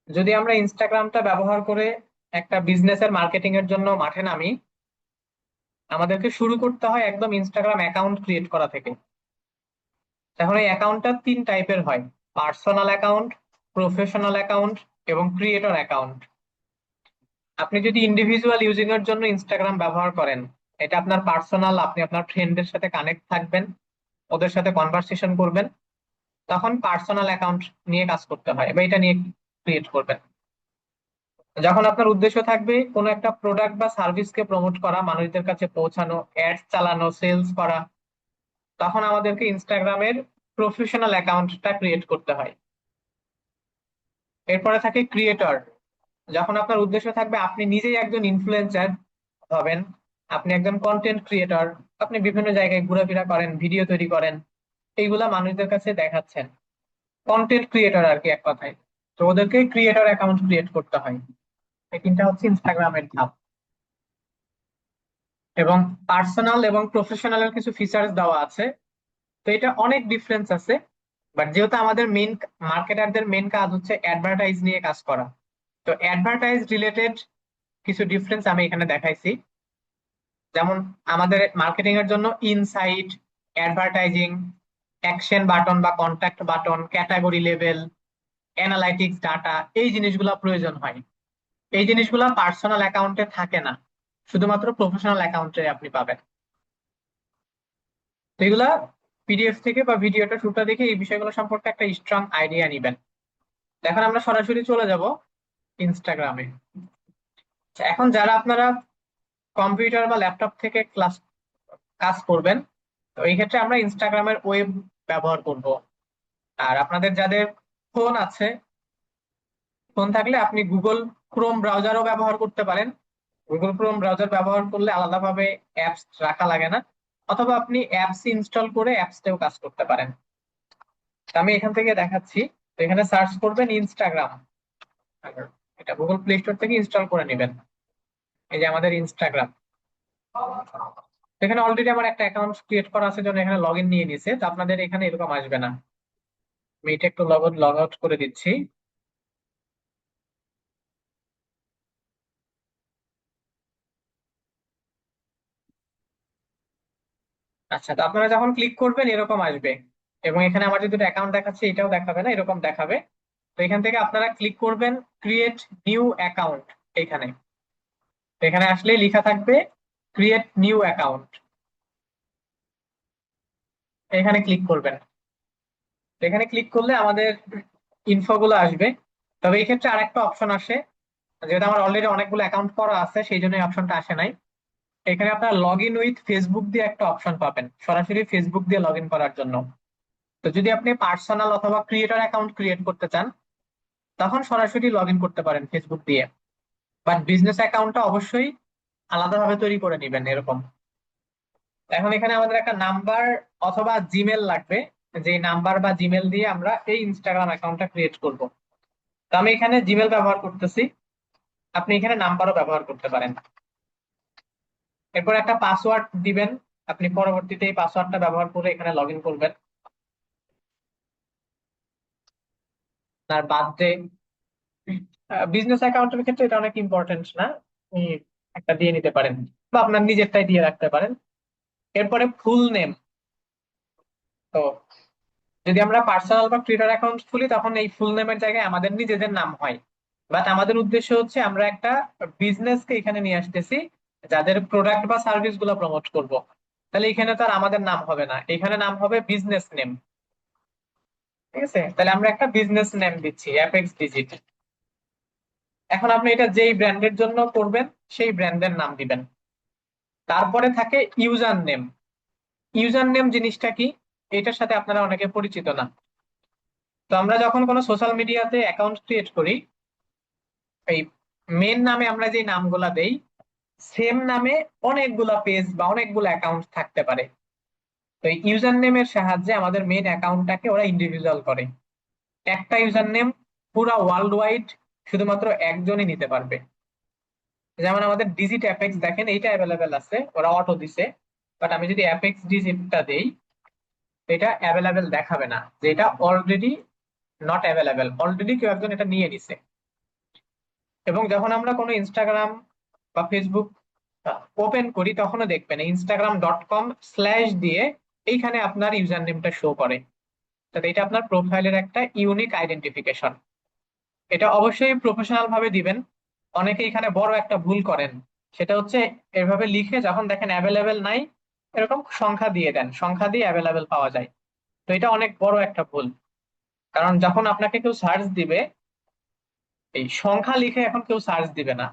যদি আমরা ইনস্টাগ্রামটা ব্যবহার করে একটা বিজনেসের মার্কেটিং এর জন্য মাঠে নামি, আমাদেরকে শুরু করতে হয় একদম ইনস্টাগ্রাম অ্যাকাউন্ট ক্রিয়েট করা থেকে। এখন এই অ্যাকাউন্টটা 3 টাইপের হয়: পার্সোনাল অ্যাকাউন্ট, প্রফেশনাল অ্যাকাউন্ট এবং ক্রিয়েটর অ্যাকাউন্ট। আপনি যদি ইন্ডিভিজুয়াল ইউজিং এর জন্য ইনস্টাগ্রাম ব্যবহার করেন, এটা আপনার পার্সোনাল, আপনি আপনার ফ্রেন্ডদের সাথে কানেক্ট থাকবেন, ওদের সাথে কনভারসেশন করবেন, তখন পার্সোনাল অ্যাকাউন্ট নিয়ে কাজ করতে হয় বা এটা নিয়ে ক্রিয়েট করবেন। যখন আপনার উদ্দেশ্য থাকবে কোনো একটা প্রোডাক্ট বা সার্ভিসকে প্রমোট করা, মানুষদের কাছে পৌঁছানো, অ্যাডস চালানো, সেলস করা, তখন আমাদেরকে ইনস্টাগ্রামের প্রফেশনাল অ্যাকাউন্টটা ক্রিয়েট করতে হয়। এরপরে থাকে ক্রিয়েটর, যখন আপনার উদ্দেশ্য থাকবে আপনি নিজেই একজন ইনফ্লুয়েন্সার হবেন, আপনি একজন কন্টেন্ট ক্রিয়েটর, আপনি বিভিন্ন জায়গায় ঘোরাফেরা করেন, ভিডিও তৈরি করেন, এইগুলা মানুষদের কাছে দেখাচ্ছেন, কন্টেন্ট ক্রিয়েটর আর কি এক কথায়। তো ওদেরকে ক্রিয়েটর অ্যাকাউন্ট ক্রিয়েট করতে হয়। এই 3টা হচ্ছে ইনস্টাগ্রামের ধাপ। এবং পার্সোনাল এবং প্রফেশনালের কিছু ফিচার্স দেওয়া আছে, তো এটা অনেক ডিফারেন্স আছে। বাট যেহেতু আমাদের মেন মার্কেটারদের মেন কাজ হচ্ছে অ্যাডভার্টাইজ নিয়ে কাজ করা, তো অ্যাডভার্টাইজ রিলেটেড কিছু ডিফারেন্স আমি এখানে দেখাইছি। যেমন আমাদের মার্কেটিং এর জন্য ইনসাইট, অ্যাডভার্টাইজিং, অ্যাকশন বাটন বা contact button, category level, analytics, data, এই জিনিসগুলো প্রয়োজন হয়। এই জিনিসগুলো পার্সোনাল অ্যাকাউন্টে থাকে না, শুধুমাত্র প্রফেশনাল অ্যাকাউন্টে আপনি পাবেন। তো এগুলা পিডিএফ থেকে বা ভিডিওটা শুরুটা দেখে এই বিষয়গুলো সম্পর্কে একটা স্ট্রং আইডিয়া নিবেন। এখন আমরা সরাসরি চলে যাব ইনস্টাগ্রামে। এখন যারা আপনারা কম্পিউটার বা ল্যাপটপ থেকে কাজ করবেন, তো এই ক্ষেত্রে আমরা ইনস্টাগ্রামের ওয়েব ব্যবহার করব। আর আপনাদের যাদের ফোন আছে, ফোন থাকলে আপনি গুগল ক্রোম ব্রাউজারও ব্যবহার করতে পারেন। গুগল ক্রোম ব্রাউজার ব্যবহার করলে আলাদাভাবে অ্যাপস রাখা লাগে না, অথবা আপনি অ্যাপস ইনস্টল করে অ্যাপসতেও কাজ করতে পারেন। তো আমি এখান থেকে দেখাচ্ছি। তো এখানে সার্চ করবেন ইনস্টাগ্রাম, এটা গুগল প্লে স্টোর থেকে ইনস্টল করে নেবেন। এই যে আমাদের ইনস্টাগ্রাম, এখানে অলরেডি আমার একটা অ্যাকাউন্ট ক্রিয়েট করা আছে জন্য এখানে লগ ইন নিয়ে নিছে। তো আপনাদের এখানে এরকম আসবে না, আমি এটা একটু লগ আউট করে দিচ্ছি। আচ্ছা, তো আপনারা যখন ক্লিক করবেন এরকম আসবে, এবং এখানে আমার যে দুটো অ্যাকাউন্ট দেখাচ্ছে এটাও দেখাবে না, এরকম দেখাবে। তো এখান থেকে আপনারা ক্লিক করবেন ক্রিয়েট নিউ অ্যাকাউন্ট। এখানে তো এখানে আসলেই লেখা থাকবে ক্রিয়েট নিউ অ্যাকাউন্ট, এখানে ক্লিক করবেন। তো এখানে ক্লিক করলে আমাদের ইনফো গুলো আসবে। তবে এই ক্ষেত্রে আরেকটা অপশন আসে, যেহেতু আমার অলরেডি অনেকগুলো অ্যাকাউন্ট করা আছে সেই জন্য এই অপশনটা আসে নাই। এখানে আপনারা লগ ইন উইথ ফেসবুক দিয়ে একটা অপশন পাবেন, সরাসরি ফেসবুক দিয়ে লগ ইন করার জন্য। তো যদি আপনি পার্সোনাল অথবা ক্রিয়েটর অ্যাকাউন্ট ক্রিয়েট করতে চান, তখন সরাসরি লগ ইন করতে পারেন ফেসবুক দিয়ে। বাট বিজনেস অ্যাকাউন্টটা অবশ্যই আলাদাভাবে তৈরি করে নেবেন এরকম। এখন এখানে আমাদের একটা নাম্বার অথবা জিমেল লাগবে, যে নাম্বার বা জিমেল দিয়ে আমরা এই ইনস্টাগ্রাম অ্যাকাউন্টটা ক্রিয়েট করব। তো আমি এখানে জিমেল ব্যবহার করতেছি, আপনি এখানে নাম্বারও ব্যবহার করতে পারেন। এরপর একটা পাসওয়ার্ড দিবেন, আপনি পরবর্তীতে এই পাসওয়ার্ডটা ব্যবহার করে এখানে লগ ইন করবেন। আর বার্থডে, বিজনেস অ্যাকাউন্টের ক্ষেত্রে এটা অনেক ইম্পর্টেন্ট না, আপনি একটা দিয়ে নিতে পারেন বা আপনার নিজেরটাই দিয়ে রাখতে পারেন। এরপরে ফুল নেম, তো যদি আমরা পার্সোনাল বা টুইটার অ্যাকাউন্ট খুলি তখন এই ফুল নেমের জায়গায় আমাদের নিজেদের নাম হয়। বাট আমাদের উদ্দেশ্য হচ্ছে আমরা একটা বিজনেসকে এখানে নিয়ে আসতেছি, যাদের প্রোডাক্ট বা সার্ভিস গুলো প্রমোট করব। তাহলে এখানে তো আর আমাদের নাম হবে না, এখানে নাম হবে বিজনেস নেম। ঠিক আছে, তাহলে আমরা একটা বিজনেস নেম দিচ্ছি অ্যাপেক্স ডিজিট। এখন আপনি এটা যেই ব্র্যান্ডের জন্য করবেন সেই ব্র্যান্ডের নাম দিবেন। তারপরে থাকে ইউজার নেম। ইউজার নেম জিনিসটা কি, এটার সাথে আপনারা অনেকে পরিচিত না। তো আমরা যখন কোনো সোশ্যাল মিডিয়াতে অ্যাকাউন্ট ক্রিয়েট করি, এই মেন নামে আমরা যে নামগুলা দেই, সেম নামে অনেকগুলা পেজ বা অনেকগুলো অ্যাকাউন্ট থাকতে পারে। তো এই ইউজার নেমের সাহায্যে আমাদের মেন অ্যাকাউন্টটাকে ওরা ইন্ডিভিজুয়াল করে। একটা ইউজার নেম পুরা ওয়ার্ল্ড ওয়াইড শুধুমাত্র একজনই নিতে পারবে। যেমন আমাদের ডিজিট অ্যাপেক্স দেখেন, এইটা অ্যাভেলেবেল আছে, ওরা অটো দিছে। বাট আমি যদি অ্যাপেক্স ডিজিটটা দেই, এটা অ্যাভেলেবেল দেখাবে না, যে এটা অলরেডি নট অ্যাভেলেবেল, অলরেডি কেউ একজন এটা নিয়ে নিছে। এবং যখন আমরা কোনো ইনস্টাগ্রাম বা ফেসবুক ওপেন করি, তখনও দেখবেন instagram.com/ দিয়ে এইখানে আপনার ইউজার নেমটা শো করে। তো এটা আপনার প্রোফাইলের একটা ইউনিক আইডেন্টিফিকেশন। এটা অবশ্যই প্রফেশনাল ভাবে দিবেন। অনেকে এখানে বড় একটা ভুল করেন, সেটা হচ্ছে এভাবে লিখে যখন দেখেন অ্যাভেলেবেল নাই, এরকম সংখ্যা দিয়ে দেন, সংখ্যা দিয়ে অ্যাভেলেবেল পাওয়া যায়। তো এটা অনেক বড় একটা ভুল। কারণ যখন আপনাকে কেউ সার্চ দিবে, এই সংখ্যা লিখে এখন কেউ সার্চ দিবে না।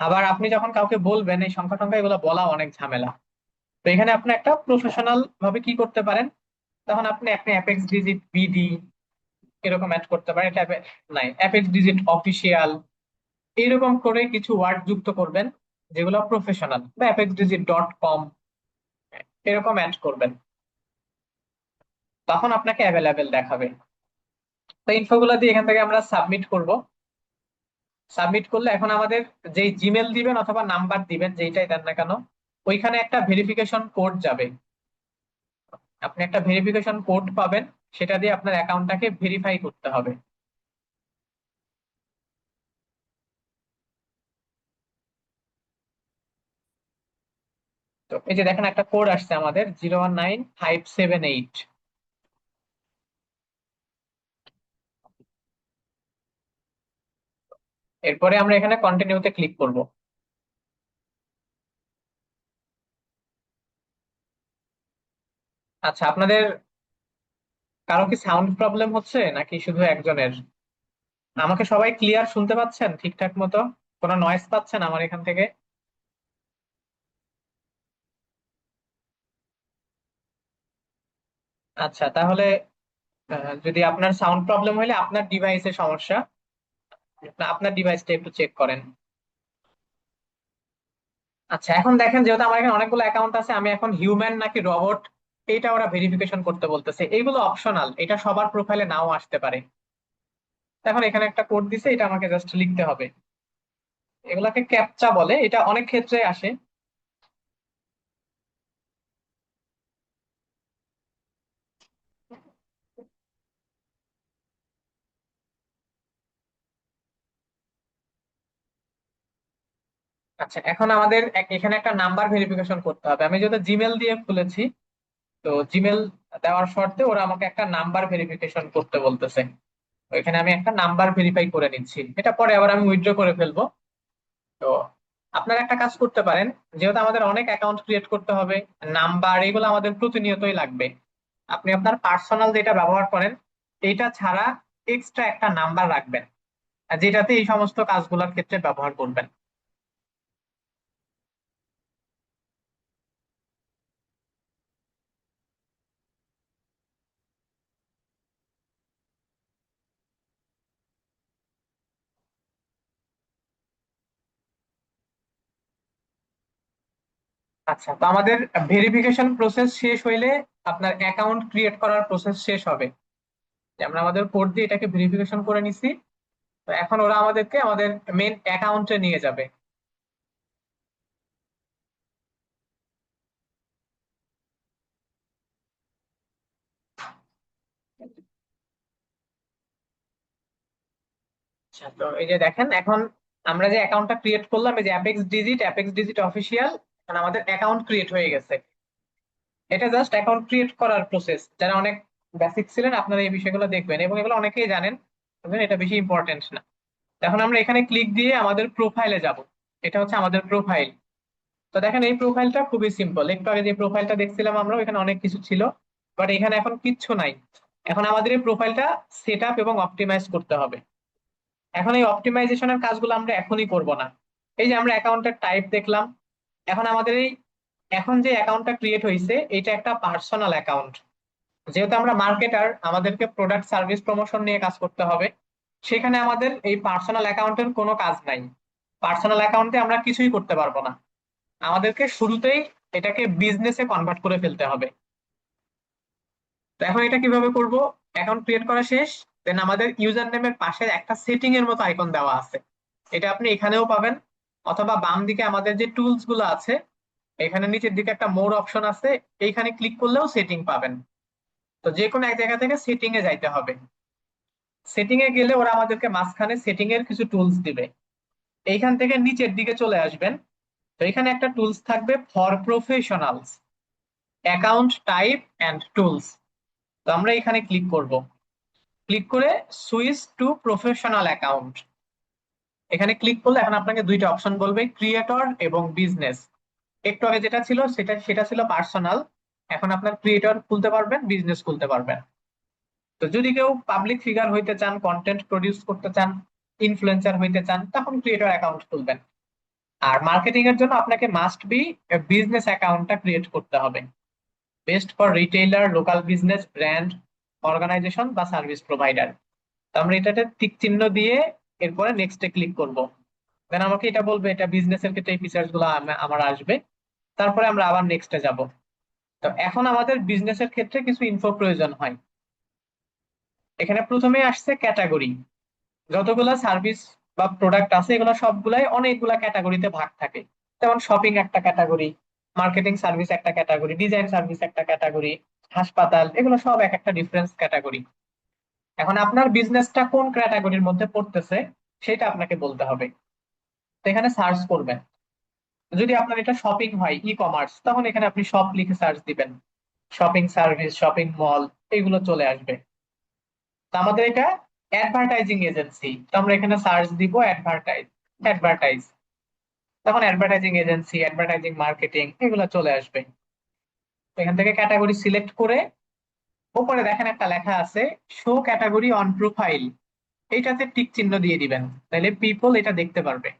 আবার আপনি যখন কাউকে বলবেন, এই সংখ্যা টংখ্যা এগুলো বলা অনেক ঝামেলা। তো এখানে আপনি একটা প্রফেশনাল ভাবে কি করতে পারেন, তখন আপনি আপনি অ্যাপেক্স ডিজিট বিডি এরকম অ্যাড করতে পারেন। এটা নাই, অ্যাপেক্স ডিজিট অফিসিয়াল এইরকম করে কিছু ওয়ার্ড যুক্ত করবেন যেগুলো প্রফেশনাল, বা apexdigit.com এরকম অ্যাড করবেন, তখন আপনাকে অ্যাভেলেবেল দেখাবে। তো ইনফোগুলো দিয়ে এখান থেকে আমরা সাবমিট করব। সাবমিট করলে এখন আমাদের যেই জিমেল দিবেন অথবা নাম্বার দিবেন, যেইটাই দেন না কেন, ওইখানে একটা ভেরিফিকেশন কোড যাবে। আপনি একটা ভেরিফিকেশন কোড পাবেন, সেটা দিয়ে আপনার অ্যাকাউন্টটাকে ভেরিফাই করতে হবে। তো এই যে দেখেন একটা কোড আসছে আমাদের 019578। এরপরে আমরা এখানে কন্টিনিউতে ক্লিক করব। আচ্ছা, আপনাদের কারো কি সাউন্ড প্রবলেম হচ্ছে নাকি শুধু একজনের? আমাকে সবাই ক্লিয়ার শুনতে পাচ্ছেন ঠিকঠাক মতো? কোনো নয়েজ পাচ্ছেন আমার এখান থেকে? আচ্ছা, তাহলে যদি আপনার সাউন্ড প্রবলেম হলে আপনার ডিভাইসের সমস্যা, আপনার ডিভাইসটা একটু চেক করেন। আচ্ছা, এখন দেখেন যেহেতু আমার এখানে অনেকগুলো অ্যাকাউন্ট আছে, আমি এখন হিউম্যান নাকি রোবট এইটা ওরা ভেরিফিকেশন করতে বলতেছে। এইগুলো অপশনাল, এটা সবার প্রোফাইলে নাও আসতে পারে। এখন এখানে একটা কোড দিছে, এটা আমাকে জাস্ট লিখতে হবে। এগুলাকে ক্যাপচা বলে, এটা অনেক ক্ষেত্রে আসে। আচ্ছা, এখন আমাদের এখানে একটা নাম্বার ভেরিফিকেশন করতে হবে। আমি যেহেতু জিমেল দিয়ে খুলেছি, তো জিমেল দেওয়ার শর্তে ওরা আমাকে একটা নাম্বার ভেরিফিকেশন করতে বলতেছে। তো এখানে আমি একটা নাম্বার ভেরিফাই করে নিচ্ছি, এটা পরে আবার আমি উইথড্র করে ফেলবো। তো আপনারা একটা কাজ করতে পারেন, যেহেতু আমাদের অনেক অ্যাকাউন্ট ক্রিয়েট করতে হবে, নাম্বার এগুলো আমাদের প্রতিনিয়তই লাগবে। আপনি আপনার পার্সোনাল যেটা ব্যবহার করেন এইটা ছাড়া এক্সট্রা একটা নাম্বার রাখবেন, আর যেটাতে এই সমস্ত কাজগুলোর ক্ষেত্রে ব্যবহার করবেন। আচ্ছা, তো আমাদের ভেরিফিকেশন প্রসেস শেষ হইলে আপনার অ্যাকাউন্ট ক্রিয়েট করার প্রসেস শেষ হবে। যে আমরা আমাদের কোড দিয়ে এটাকে ভেরিফিকেশন করে নিছি, তো এখন ওরা আমাদেরকে আমাদের মেন অ্যাকাউন্টে নিয়ে যাবে। আচ্ছা, তো এই যে দেখেন এখন আমরা যে অ্যাকাউন্টটা ক্রিয়েট করলাম, এই যে অ্যাপেক্স ডিজিট অফিসিয়াল, এখন আমাদের অ্যাকাউন্ট ক্রিয়েট হয়ে গেছে। এটা জাস্ট অ্যাকাউন্ট ক্রিয়েট করার প্রসেস। যারা অনেক বেসিক ছিলেন আপনারা এই বিষয়গুলো দেখবেন, এবং এগুলো অনেকেই জানেন, তবে এটা বেশি ইম্পর্টেন্ট না। এখন আমরা এখানে ক্লিক দিয়ে আমাদের প্রোফাইলে যাব। এটা হচ্ছে আমাদের প্রোফাইল। তো দেখেন এই প্রোফাইলটা খুবই সিম্পল। একটু আগে যে প্রোফাইলটা দেখছিলাম আমরা, এখানে অনেক কিছু ছিল, বাট এখানে এখন কিচ্ছু নাই। এখন আমাদের এই প্রোফাইলটা সেট আপ এবং অপটিমাইজ করতে হবে। এখন এই অপটিমাইজেশনের কাজগুলো আমরা এখনই করব না। এই যে আমরা অ্যাকাউন্টের টাইপ দেখলাম, এখন আমাদের এই এখন যে অ্যাকাউন্টটা ক্রিয়েট হয়েছে এটা একটা পার্সোনাল অ্যাকাউন্ট। যেহেতু আমরা মার্কেটার, আমাদেরকে প্রোডাক্ট সার্ভিস প্রমোশন নিয়ে কাজ করতে হবে। সেখানে আমাদের এই পার্সোনাল অ্যাকাউন্টের কোনো কাজ নাই। পার্সোনাল অ্যাকাউন্টে আমরা কিছুই করতে পারবো না। আমাদেরকে শুরুতেই এটাকে বিজনেসে কনভার্ট করে ফেলতে হবে। তো এখন এটা কিভাবে করব? অ্যাকাউন্ট ক্রিয়েট করা শেষ, দেন আমাদের ইউজার নেমের পাশে একটা সেটিং এর মতো আইকন দেওয়া আছে। এটা আপনি এখানেও পাবেন, অথবা বাম দিকে আমাদের যে টুলস গুলো আছে, এখানে নিচের দিকে একটা মোর অপশন আছে, এইখানে ক্লিক করলেও সেটিং পাবেন। তো যে কোনো এক জায়গা থেকে সেটিং এ যাইতে হবে। সেটিং এ গেলে ওরা আমাদেরকে মাঝখানে সেটিং এর কিছু টুলস দিবে। এইখান থেকে নিচের দিকে চলে আসবেন। তো এখানে একটা টুলস থাকবে for professionals, account type and tools. তো আমরা এখানে ক্লিক করব। ক্লিক করে সুইচ টু প্রফেশনাল অ্যাকাউন্ট, এখানে ক্লিক করলে এখন আপনাকে দুইটা অপশন বলবে, ক্রিয়েটর এবং বিজনেস। একটু আগে যেটা ছিল সেটা ছিল পার্সোনাল, এখন আপনার ক্রিয়েটর খুলতে পারবেন, বিজনেস খুলতে পারবেন। তো যদি কেউ পাবলিক ফিগার হইতে চান, কন্টেন্ট প্রডিউস করতে চান, ইনফ্লুয়েন্সার হইতে চান, তখন ক্রিয়েটর অ্যাকাউন্ট খুলবেন। আর মার্কেটিং এর জন্য আপনাকে মাস্ট বি বিজনেস অ্যাকাউন্টটা ক্রিয়েট করতে হবে। Best for retailer, local business, brand, organisation বা সার্ভিস প্রোভাইডার। তো আমরা এটাতে টিক চিহ্ন দিয়ে এরপরে নেক্সটে ক্লিক করব। দেন আমাকে এটা বলবে এটা বিজনেসের ক্ষেত্রে এই ফিচার্স গুলো আমার আসবে। তারপরে আমরা আবার নেক্সটে যাব। তো এখন আমাদের বিজনেসের ক্ষেত্রে কিছু ইনফো প্রয়োজন হয়। এখানে প্রথমে আসছে ক্যাটাগরি। যতগুলো সার্ভিস বা প্রোডাক্ট আছে এগুলো সবগুলাই অনেকগুলা ক্যাটাগরিতে ভাগ থাকে। যেমন শপিং একটা ক্যাটাগরি, মার্কেটিং সার্ভিস একটা ক্যাটাগরি, ডিজাইন সার্ভিস একটা ক্যাটাগরি, হাসপাতাল, এগুলো সব এক একটা ডিফারেন্স ক্যাটাগরি। এখন আপনার বিজনেসটা কোন ক্যাটাগরির মধ্যে পড়তেছে সেটা আপনাকে বলতে হবে। তো এখানে সার্চ করবেন। যদি আপনার এটা শপিং হয়, ই কমার্স, তখন এখানে আপনি শপ লিখে সার্চ দিবেন, শপিং সার্ভিস, শপিং মল, এগুলো চলে আসবে। তো আমাদের এটা অ্যাডভার্টাইজিং এজেন্সি, তো আমরা এখানে সার্চ দিব অ্যাডভার্টাইজ, তখন অ্যাডভার্টাইজিং এজেন্সি, অ্যাডভার্টাইজিং মার্কেটিং, এগুলো চলে আসবে। তো এখান থেকে ক্যাটাগরি সিলেক্ট করে উপরে দেখেন একটা লেখা আছে শো ক্যাটাগরি অন প্রোফাইল, এইটাতে টিক চিহ্ন দিয়ে দিবেন, তাহলে পিপল এটা দেখতে পারবে।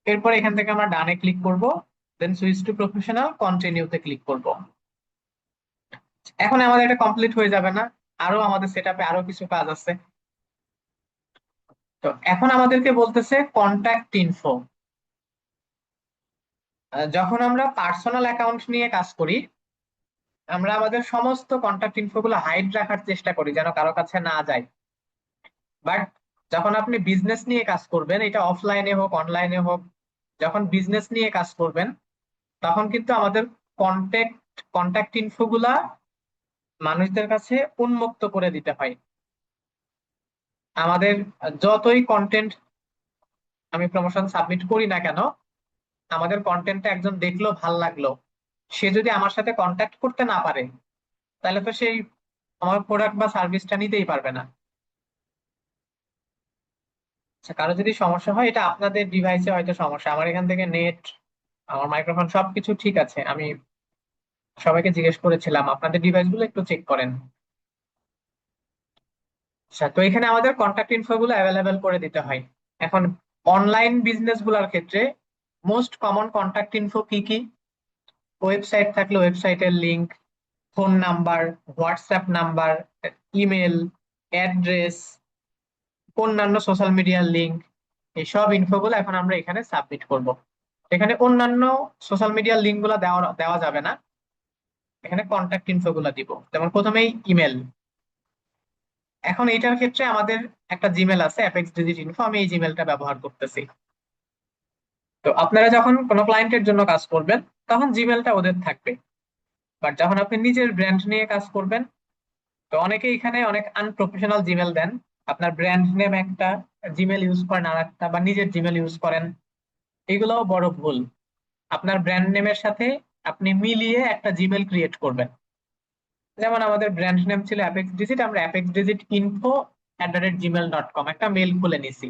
এরপর এখান থেকে আমরা ডানে ক্লিক করব, দেন সুইচ টু প্রফেশনাল, কন্টিনিউতে ক্লিক করব। এখন আমাদের এটা কমপ্লিট হয়ে যাবে না, আরো আমাদের সেটআপে আরো কিছু কাজ আছে। তো এখন আমাদেরকে বলতেছে কন্ট্যাক্ট ইনফো। যখন আমরা পার্সোনাল অ্যাকাউন্ট নিয়ে কাজ করি, আমরা আমাদের সমস্ত কন্ট্যাক্ট ইনফো গুলো হাইড রাখার চেষ্টা করি যেন কারো কাছে না যায়। বাট যখন আপনি বিজনেস নিয়ে কাজ করবেন, এটা অফলাইনে হোক অনলাইনে হোক, যখন বিজনেস নিয়ে কাজ করবেন তখন কিন্তু আমাদের কন্ট্যাক্ট ইনফো গুলা মানুষদের কাছে উন্মুক্ত করে দিতে হয়। আমাদের যতই কন্টেন্ট আমি প্রমোশন সাবমিট করি না কেন, আমাদের কন্টেন্টটা একজন দেখলো, ভাল লাগলো, সে যদি আমার সাথে কন্ট্যাক্ট করতে না পারে, তাহলে তো সেই আমার প্রোডাক্ট বা সার্ভিসটা নিতেই পারবে না। আচ্ছা, কারো যদি সমস্যা হয়, এটা আপনাদের ডিভাইসে হয়তো সমস্যা, আমার এখান থেকে নেট, আমার মাইক্রোফোন সবকিছু ঠিক আছে। আমি সবাইকে জিজ্ঞেস করেছিলাম, আপনাদের ডিভাইস গুলো একটু চেক করেন। আচ্ছা, তো এখানে আমাদের কন্ট্যাক্ট ইনফো গুলো অ্যাভেলেবেল করে দিতে হয়। এখন অনলাইন বিজনেস গুলার ক্ষেত্রে মোস্ট কমন কন্ট্যাক্ট ইনফো কি কি? ওয়েবসাইট থাকলে ওয়েবসাইটের link, phone number, WhatsApp number, email, address, অন্যান্য সোশ্যাল মিডিয়ার লিংক, এই সব ইনফো গুলো এখন আমরা এখানে সাবমিট করব। এখানে অন্যান্য সোশ্যাল মিডিয়ার লিংক গুলো দেওয়া দেওয়া যাবে না, এখানে কন্ট্যাক্ট ইনফো গুলো দিব। যেমন প্রথমেই ইমেল। এখন এইটার ক্ষেত্রে আমাদের একটা জিমেল আছে, অ্যাপেক্স ডিজিট ইনফো, আমি এই জিমেলটা ব্যবহার করতেছি। তো আপনারা যখন কোনো ক্লায়েন্টের জন্য কাজ করবেন তখন জিমেলটা ওদের থাকবে। বাট যখন আপনি নিজের ব্র্যান্ড নিয়ে কাজ করবেন, তো অনেকে এখানে অনেক আনপ্রফেশনাল জিমেল দেন। আপনার ব্র্যান্ড নেম একটা, জিমেল ইউজ করেন আর একটা, বা নিজের জিমেল ইউজ করেন, এগুলোও বড় ভুল। আপনার ব্র্যান্ড নেমের সাথে আপনি মিলিয়ে একটা জিমেল ক্রিয়েট করবেন। যেমন আমাদের ব্র্যান্ড নেম ছিল অ্যাপেক্স ডিজিট, আমরা অ্যাপেক্স ডিজিট info@gmail.com একটা মেল খুলে নিছি।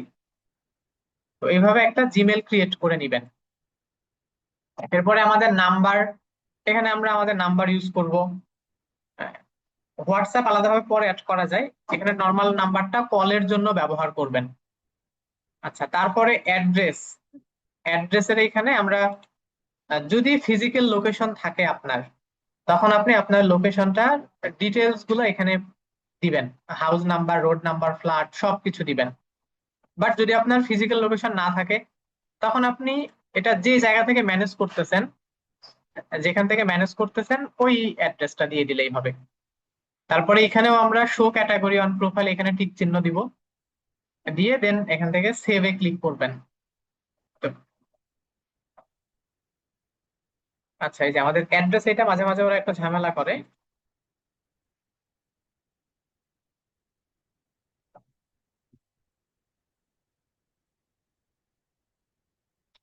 তো এইভাবে একটা জিমেল ক্রিয়েট করে নিবেন। এরপরে আমাদের নাম্বার, এখানে আমরা আমাদের নাম্বার ইউজ করব। হোয়াটসঅ্যাপ আলাদাভাবে পরে অ্যাড করা যায়, এখানে নর্মাল নাম্বারটা কলের জন্য ব্যবহার করবেন। আচ্ছা, তারপরে অ্যাড্রেস। অ্যাড্রেসের এখানে আমরা যদি ফিজিক্যাল লোকেশন থাকে আপনার, তখন আপনি আপনার লোকেশনটার ডিটেলস গুলো এখানে দিবেন, house number, road number, flat সবকিছু দিবেন। বাট যদি আপনার ফিজিক্যাল লোকেশন না থাকে, তখন আপনি এটা যে জায়গা থেকে ম্যানেজ করতেছেন, যেখান থেকে ম্যানেজ করতেছেন ওই অ্যাড্রেসটা দিয়ে দিলেই হবে। তারপরে এখানেও আমরা শো ক্যাটাগরি অন প্রোফাইল এখানে টিক চিহ্ন দিব, দিয়ে দেন এখান থেকে সেভে ক্লিক করবেন। তো আচ্ছা, এই যে আমাদের অ্যাড্রেস, এটা মাঝে মাঝে ওরা একটা ঝামেলা করে।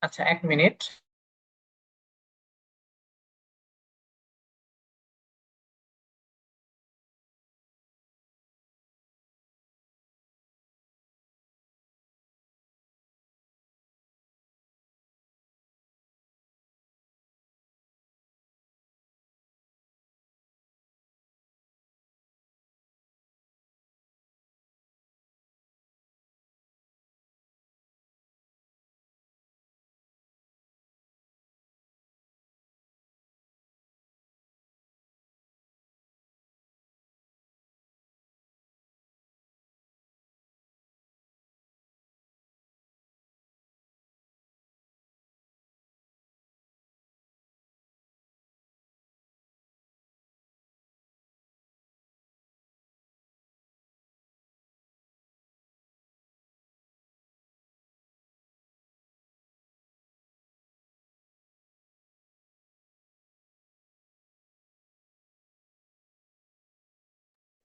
আচ্ছা, 1 মিনিট।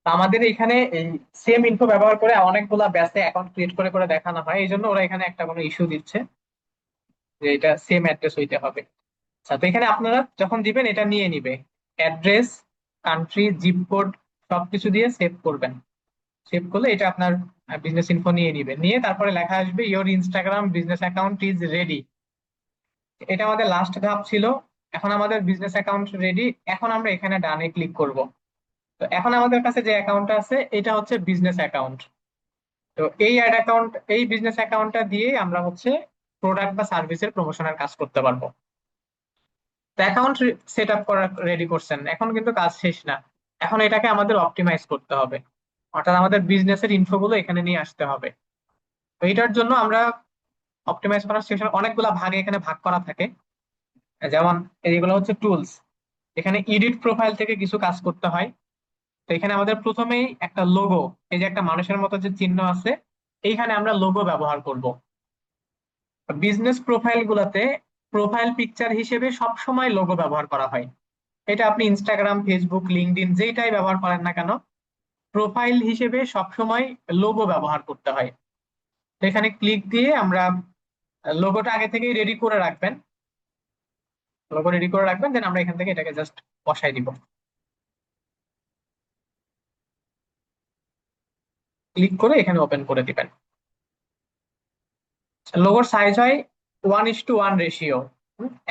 আমাদের এখানে এই সেম ইনফো ব্যবহার করে অনেকগুলা ব্যাচে অ্যাকাউন্ট ক্রিয়েট করে করে দেখানো হয়, এই জন্য ওরা এখানে একটা কোনো ইস্যু দিচ্ছে যে এটা সেম অ্যাড্রেস হইতে হবে। আচ্ছা, তো এখানে আপনারা যখন দিবেন এটা নিয়ে নিবে অ্যাড্রেস, কান্ট্রি, জিপ কোড সবকিছু দিয়ে সেভ করবেন। সেভ করলে এটা আপনার বিজনেস ইনফো নিয়ে নিবে, নিয়ে তারপরে লেখা আসবে your Instagram business account is ready. এটা আমাদের লাস্ট ধাপ ছিল। এখন আমাদের বিজনেস অ্যাকাউন্ট রেডি, এখন আমরা এখানে ডানে ক্লিক করব। তো এখন আমাদের কাছে যে অ্যাকাউন্টটা আছে এটা হচ্ছে বিজনেস অ্যাকাউন্ট। তো এই অ্যাড অ্যাকাউন্ট, এই বিজনেস অ্যাকাউন্টটা দিয়ে আমরা হচ্ছে প্রোডাক্ট বা সার্ভিসের প্রমোশনের কাজ করতে পারবো। তো অ্যাকাউন্ট সেট আপ করা রেডি করছেন, এখন কিন্তু কাজ শেষ না। এখন এটাকে আমাদের অপটিমাইজ করতে হবে, অর্থাৎ আমাদের বিজনেসের ইনফো গুলো এখানে নিয়ে আসতে হবে। তো এটার জন্য আমরা অপটিমাইজ করার সেশন অনেকগুলা ভাগে এখানে ভাগ করা থাকে। যেমন এইগুলো হচ্ছে টুলস, এখানে এডিট প্রোফাইল থেকে কিছু কাজ করতে হয়। তো এখানে আমাদের প্রথমেই একটা লোগো, এই যে একটা মানুষের মতো যে চিহ্ন আছে, এইখানে আমরা লোগো ব্যবহার করব। বিজনেস প্রোফাইল গুলাতে প্রোফাইল পিকচার হিসেবে সব সময় লোগো ব্যবহার করা হয়। এটা আপনি ইনস্টাগ্রাম, ফেসবুক, লিঙ্কডইন যেটাই ব্যবহার করেন না কেন, প্রোফাইল হিসেবে সব সময় লোগো ব্যবহার করতে হয়। তো এখানে ক্লিক দিয়ে আমরা লোগোটা আগে থেকেই রেডি করে রাখবেন, লোগো রেডি করে রাখবেন, দেন আমরা এখান থেকে এটাকে জাস্ট বসাই দিব। ক্লিক করে এখানে ওপেন করে দিবেন। লোগোর সাইজ হয় 1:1 রেশিও,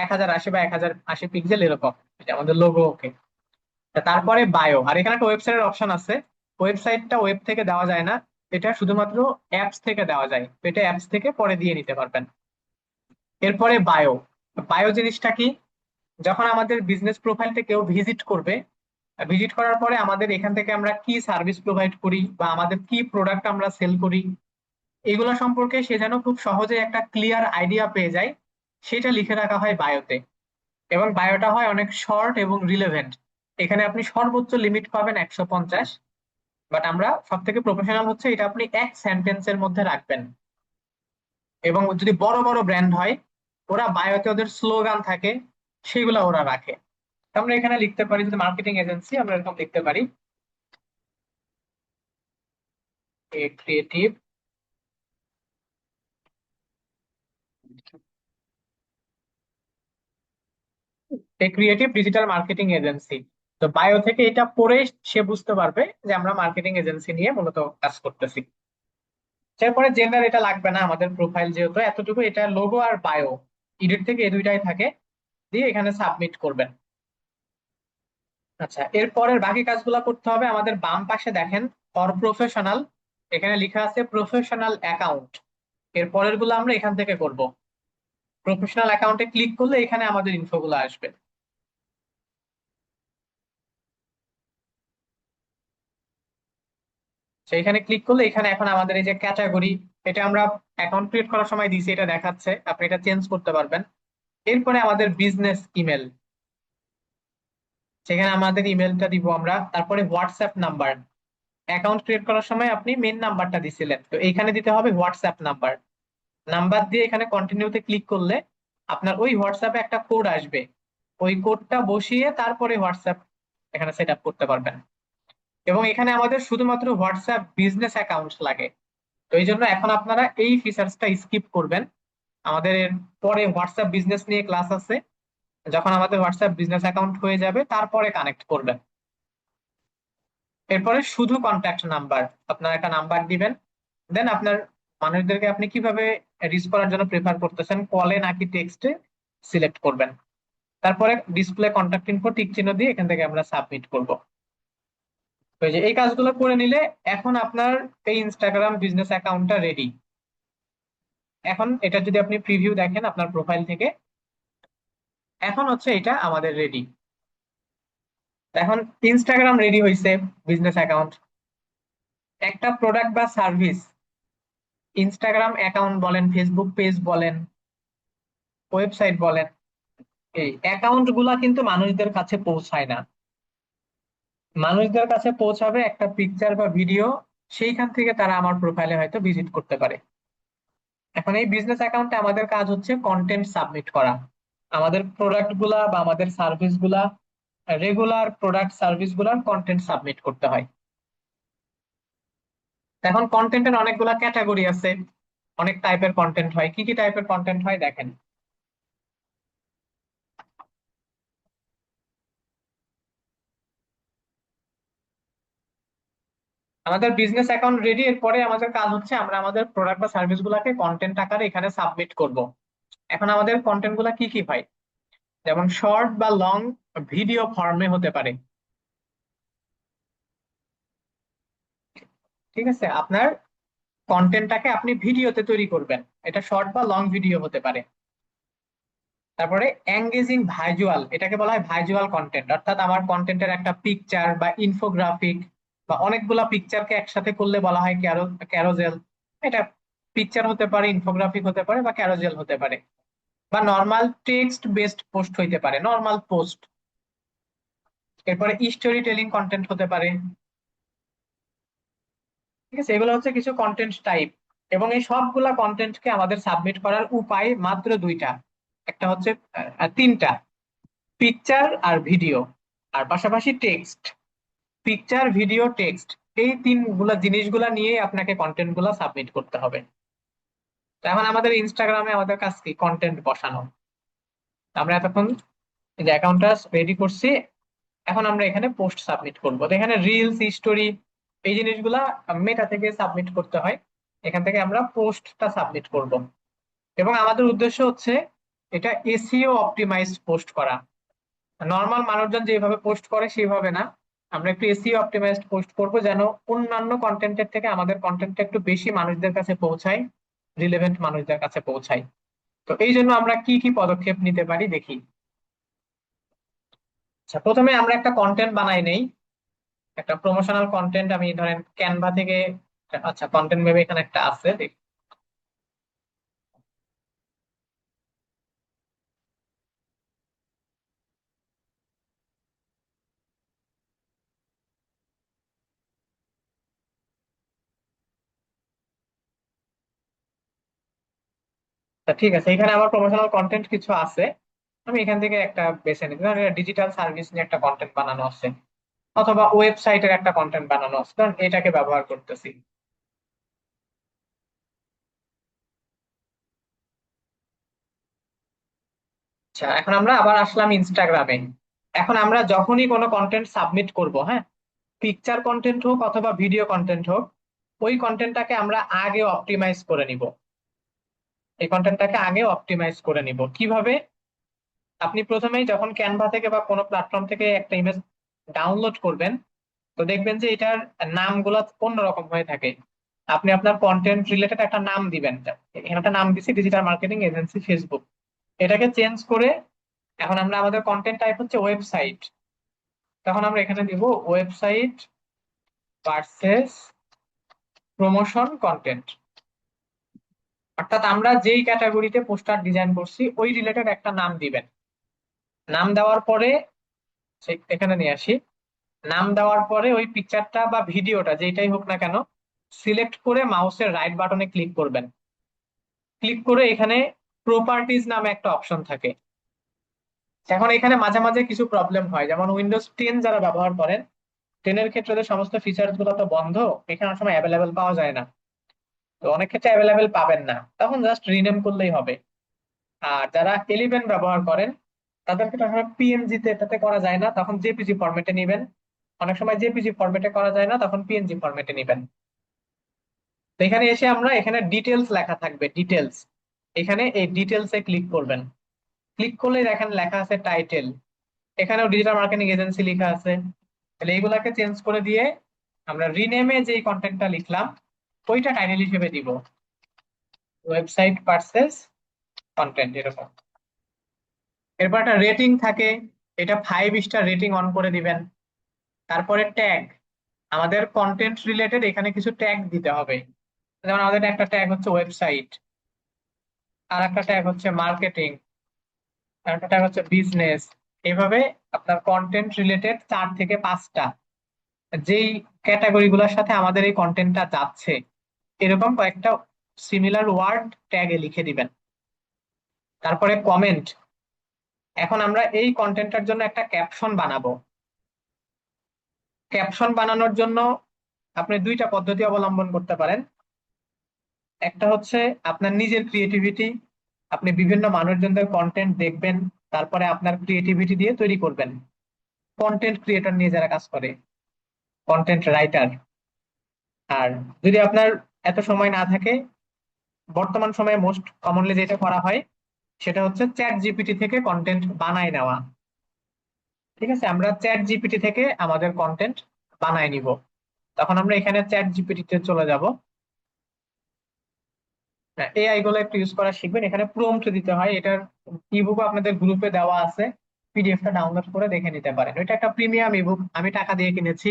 1080 বা 1080 পিক্সেল এরকম, এটা আমাদের লোগো। ওকে, তারপরে বায়ো, আর এখানে একটা ওয়েবসাইটের অপশন আছে। ওয়েবসাইটটা ওয়েব থেকে দেওয়া যায় না, এটা শুধুমাত্র অ্যাপস থেকে দেওয়া যায়, তো এটা অ্যাপস থেকে পরে দিয়ে নিতে পারবেন। এরপরে বায়ো, বায়ো জিনিসটা কি? যখন আমাদের বিজনেস প্রোফাইলটা কেউ ভিজিট করবে, ভিজিট করার পরে আমাদের এখান থেকে আমরা কি সার্ভিস প্রোভাইড করি বা আমাদের কি প্রোডাক্ট আমরা সেল করি, এগুলো সম্পর্কে সে যেন খুব সহজে একটা ক্লিয়ার আইডিয়া পেয়ে যায়, সেটা লিখে রাখা হয় বায়োতে। এবং বায়োটা হয় অনেক শর্ট এবং রিলেভেন্ট। এখানে আপনি সর্বোচ্চ লিমিট পাবেন 150, বাট আমরা সব থেকে প্রফেশনাল হচ্ছে এটা আপনি 1 সেন্টেন্সের মধ্যে রাখবেন। এবং যদি বড় বড় ব্র্যান্ড হয়, ওরা বায়োতে ওদের স্লোগান থাকে, সেগুলো ওরা রাখে। তো আমরা এখানে লিখতে পারি, যদি মার্কেটিং এজেন্সি আমরা এরকম লিখতে পারি, এ ক্রিয়েটিভ ডিজিটাল মার্কেটিং এজেন্সি। তো বায়ো থেকে এটা পড়ে সে বুঝতে পারবে যে আমরা মার্কেটিং এজেন্সি নিয়ে মূলত কাজ করতেছি। এরপরে জেন্ডার এটা লাগবে না, আমাদের প্রোফাইল যেহেতু এতটুকু, এটা লোগো আর বায়ো এডিট থেকে এই দুইটাই থাকে, দিয়ে এখানে সাবমিট করবেন। আচ্ছা, এরপরের বাকি কাজগুলো করতে হবে। আমাদের বাম পাশে দেখেন ফর প্রফেশনাল, এখানে লেখা আছে প্রফেশনাল অ্যাকাউন্ট। এর পরের গুলো আমরা এখান থেকে করব। প্রফেশনাল অ্যাকাউন্টে ক্লিক করলে এখানে আমাদের ইনফো গুলো আসবে। তো এখানে ক্লিক করলে এখানে এখন আমাদের এই যে ক্যাটাগরি, এটা আমরা অ্যাকাউন্ট ক্রিয়েট করার সময় দিয়েছি, এটা দেখাচ্ছে, আপনি এটা চেঞ্জ করতে পারবেন। এরপরে আমাদের বিজনেস ইমেল, সেখানে আমাদের ইমেলটা দিব আমরা। তারপরে হোয়াটসঅ্যাপ নাম্বার, অ্যাকাউন্ট ক্রিয়েট করার সময় আপনি মেন নাম্বারটা দিছিলেন, তো এইখানে দিতে হবে হোয়াটসঅ্যাপ নাম্বার। নাম্বার দিয়ে এখানে কন্টিনিউতে ক্লিক করলে আপনার ওই হোয়াটসঅ্যাপে একটা কোড আসবে, ওই কোডটা বসিয়ে তারপরে হোয়াটসঅ্যাপ এখানে সেট আপ করতে পারবেন। এবং এখানে আমাদের শুধুমাত্র হোয়াটসঅ্যাপ বিজনেস অ্যাকাউন্ট লাগে, তো এই জন্য এখন আপনারা এই ফিচার্সটা স্কিপ করবেন। আমাদের এর পরে হোয়াটসঅ্যাপ বিজনেস নিয়ে ক্লাস আছে, যখন আমাদের হোয়াটসঅ্যাপ বিজনেস অ্যাকাউন্ট হয়ে যাবে তারপরে কানেক্ট করবেন। এরপরে শুধু কন্ট্যাক্ট নাম্বার, আপনার একটা নাম্বার দিবেন, দেন আপনার মানুষদেরকে আপনি কিভাবে রিচ করার জন্য প্রেফার করতেছেন, কলে নাকি টেক্সটে, সিলেক্ট করবেন। তারপরে ডিসপ্লে কন্ট্যাক্ট ইনফো টিক চিহ্ন দিয়ে এখান থেকে আমরা সাবমিট করব। তো এই যে এই কাজগুলো করে নিলে এখন আপনার এই ইনস্টাগ্রাম বিজনেস অ্যাকাউন্টটা রেডি। এখন এটা যদি আপনি প্রিভিউ দেখেন আপনার প্রোফাইল থেকে, এখন হচ্ছে এটা আমাদের রেডি। এখন ইনস্টাগ্রাম রেডি হয়েছে, বিজনেস অ্যাকাউন্ট। একটা প্রোডাক্ট বা সার্ভিস, ইনস্টাগ্রাম অ্যাকাউন্ট বলেন, ফেসবুক পেজ বলেন, ওয়েবসাইট বলেন, এই অ্যাকাউন্ট গুলা কিন্তু মানুষদের কাছে পৌঁছায় না। মানুষদের কাছে পৌঁছাবে একটা পিকচার বা ভিডিও, সেইখান থেকে তারা আমার প্রোফাইলে হয়তো ভিজিট করতে পারে। এখন এই বিজনেস অ্যাকাউন্টে আমাদের কাজ হচ্ছে কন্টেন্ট সাবমিট করা, আমাদের প্রোডাক্ট গুলা বা আমাদের সার্ভিস গুলা, রেগুলার প্রোডাক্ট সার্ভিস গুলার কন্টেন্ট সাবমিট করতে হয়। এখন কন্টেন্টের অনেকগুলা ক্যাটাগরি আছে, অনেক টাইপের কন্টেন্ট হয়। কি কি টাইপের কন্টেন্ট হয় দেখেন। আমাদের বিজনেস অ্যাকাউন্ট রেডি, এরপরে আমাদের কাজ হচ্ছে আমরা আমাদের প্রোডাক্ট বা সার্ভিস গুলাকে কন্টেন্ট আকারে এখানে সাবমিট করব। এখন আমাদের কন্টেন্ট গুলা কি কি হয়, যেমন শর্ট বা লং ভিডিও ফর্মে হতে পারে। ঠিক আছে, আপনার কন্টেন্টটাকে আপনি ভিডিওতে তৈরি করবেন, এটা শর্ট বা লং ভিডিও হতে পারে। তারপরে এঙ্গেজিং ভাইজুয়াল, এটাকে বলা হয় ভাইজুয়াল কন্টেন্ট, অর্থাৎ আমার কন্টেন্টের একটা পিকচার বা ইনফোগ্রাফিক বা অনেকগুলা পিকচারকে একসাথে করলে বলা হয় ক্যারোজেল। এটা পিকচার হতে পারে, ইনফোগ্রাফিক হতে পারে, বা ক্যারোজেল হতে পারে, বা নর্মাল টেক্সট বেসড পোস্ট হইতে পারে, নর্মাল পোস্ট। এরপরে স্টোরি টেলিং কন্টেন্ট হতে পারে। ঠিক আছে, এগুলো হচ্ছে কিছু কন্টেন্ট টাইপ। এবং এই সবগুলা কন্টেন্টকে আমাদের সাবমিট করার উপায় মাত্র দুইটা, একটা হচ্ছে তিনটা, পিকচার আর ভিডিও, আর পাশাপাশি টেক্সট। পিকচার, ভিডিও, টেক্সট, এই তিনগুলা জিনিসগুলা নিয়ে আপনাকে কন্টেন্ট গুলা সাবমিট করতে হবে। তো এখন আমাদের ইনস্টাগ্রামে আমাদের কাজ কি, কন্টেন্ট বসানো। আমরা এতক্ষণ এই যে অ্যাকাউন্টটা রেডি করছি, এখন আমরা এখানে পোস্ট সাবমিট করবো। তো এখানে রিলস, স্টোরি, এই জিনিসগুলা মেটা থেকে সাবমিট করতে হয়, এখান থেকে আমরা পোস্টটা সাবমিট করব। এবং আমাদের উদ্দেশ্য হচ্ছে এটা এসইও অপটিমাইজড পোস্ট করা। নর্মাল মানুষজন যেভাবে পোস্ট করে সেইভাবে না, আমরা একটু এসইও অপটিমাইজড পোস্ট করব, যেন অন্যান্য কন্টেন্টের থেকে আমাদের কন্টেন্টটা একটু বেশি মানুষদের কাছে পৌঁছায়, রিলেভেন্ট মানুষদের কাছে পৌঁছায়। তো এই জন্য আমরা কি কি পদক্ষেপ নিতে পারি দেখি। আচ্ছা, প্রথমে আমরা একটা কন্টেন্ট বানাই নেই, একটা প্রমোশনাল কন্টেন্ট। আমি ধরেন ক্যানভা থেকে, আচ্ছা কন্টেন্ট ভেবে এখানে একটা আছে, দেখি। তা ঠিক আছে, এখানে আমার প্রমোশনাল কন্টেন্ট কিছু আছে, আমি এখান থেকে একটা বেছে নিই। ধরেন ডিজিটাল সার্ভিস নিয়ে একটা কন্টেন্ট বানানো আছে, অথবা ওয়েবসাইটের একটা কন্টেন্ট বানানো আছে, কারণ এটাকে ব্যবহার করতেছি। আচ্ছা, এখন আমরা আবার আসলাম ইনস্টাগ্রামে। এখন আমরা যখনই কোনো কন্টেন্ট সাবমিট করব, হ্যাঁ, পিকচার কন্টেন্ট হোক অথবা ভিডিও কন্টেন্ট হোক, ওই কন্টেন্টটাকে আমরা আগে অপটিমাইজ করে নিব। এই কন্টেন্টটাকে আগে অপটিমাইজ করে নিব কিভাবে, আপনি প্রথমেই যখন ক্যানভা থেকে বা কোনো প্ল্যাটফর্ম থেকে একটা ইমেজ ডাউনলোড করবেন, তো দেখবেন যে এটার নামগুলো অন্যরকম হয়ে থাকে। আপনি আপনার কন্টেন্ট রিলেটেড একটা নাম দিবেন, এখানে একটা নাম দিচ্ছি ডিজিটাল মার্কেটিং এজেন্সি ফেসবুক, এটাকে চেঞ্জ করে এখন আমরা আমাদের কন্টেন্ট টাইপ হচ্ছে ওয়েবসাইট, তখন আমরা এখানে দিব ওয়েবসাইট ভার্সেস প্রমোশন কন্টেন্ট, অর্থাৎ আমরা যেই ক্যাটাগরিতে পোস্টার ডিজাইন করছি ওই রিলেটেড একটা নাম দিবেন। নাম দেওয়ার পরে এখানে নিয়ে আসি, নাম দেওয়ার পরে ওই পিকচারটা বা ভিডিওটা যেটাই হোক না কেন সিলেক্ট করে মাউসের রাইট বাটনে ক্লিক করবেন। ক্লিক করে এখানে প্রপার্টিজ নামে একটা অপশন থাকে। এখন এখানে মাঝে মাঝে কিছু প্রবলেম হয়, যেমন উইন্ডোজ 10 যারা ব্যবহার করেন, 10 এর ক্ষেত্রে তো সমস্ত ফিচার্স গুলো তো বন্ধ, এখানে অনেক সময় অ্যাভেলেবেল পাওয়া যায় না। তো অনেক ক্ষেত্রে অ্যাভেলেবেল পাবেন না, তখন জাস্ট রিনেম করলেই হবে। আর যারা 11 ব্যবহার করেন তাদের ক্ষেত্রে পিএনজি তে এটাতে করা যায় না, তখন জেপিজি ফরম্যাটে নিবেন। অনেক সময় জেপিজি ফরম্যাটে করা যায় না, তখন পিএনজি ফরম্যাটে নিবেন। তো এখানে এসে আমরা এখানে ডিটেলস লেখা থাকবে, ডিটেলস, এখানে এই ডিটেলস এ ক্লিক করবেন। ক্লিক করলে দেখেন লেখা আছে টাইটেল, এখানেও ডিজিটাল মার্কেটিং এজেন্সি লেখা আছে। তাহলে এইগুলাকে চেঞ্জ করে দিয়ে আমরা রিনেমে যে কন্টেন্টটা লিখলাম ওইটা টাইটেল হিসেবে দিব, ওয়েবসাইট পারচেজ কন্টেন্ট এরকম। এরপর একটা রেটিং থাকে, এটা 5 স্টার রেটিং অন করে দিবেন। তারপরে ট্যাগ, আমাদের কন্টেন্ট রিলেটেড এখানে কিছু ট্যাগ দিতে হবে। যেমন আমাদের একটা ট্যাগ হচ্ছে ওয়েবসাইট, আর একটা ট্যাগ হচ্ছে মার্কেটিং, আর একটা ট্যাগ হচ্ছে বিজনেস। এইভাবে আপনার কন্টেন্ট রিলেটেড 4 থেকে 5টা যেই ক্যাটাগরি গুলোর সাথে আমাদের এই কন্টেন্টটা যাচ্ছে এরকম কয়েকটা সিমিলার ওয়ার্ড ট্যাগে লিখে দিবেন। তারপরে কমেন্ট, এখন আমরা এই কন্টেন্টটার জন্য একটা ক্যাপশন বানাবো। ক্যাপশন বানানোর জন্য আপনি দুইটা পদ্ধতি অবলম্বন করতে পারেন। একটা হচ্ছে আপনার নিজের ক্রিয়েটিভিটি, আপনি বিভিন্ন মানুষজনদের কন্টেন্ট দেখবেন, তারপরে আপনার ক্রিয়েটিভিটি দিয়ে তৈরি করবেন। কন্টেন্ট ক্রিয়েটর নিয়ে যারা কাজ করে, কন্টেন্ট রাইটার। আর যদি আপনার এত সময় না থাকে, বর্তমান সময়ে মোস্ট কমনলি যেটা করা হয় সেটা হচ্ছে চ্যাট জিপিটি থেকে কন্টেন্ট বানায় নেওয়া। ঠিক আছে, আমরা চ্যাট জিপিটি থেকে আমাদের কন্টেন্ট বানায় নিব। তখন আমরা এখানে চ্যাট জিপিটি তে চলে যাব। এআই গুলো একটু ইউজ করা শিখবেন। এখানে প্রম্পট দিতে হয়, এটার ইবুক আপনাদের গ্রুপে দেওয়া আছে, পিডিএফটা ডাউনলোড করে দেখে নিতে পারেন। এটা একটা প্রিমিয়াম ইবুক, আমি টাকা দিয়ে কিনেছি,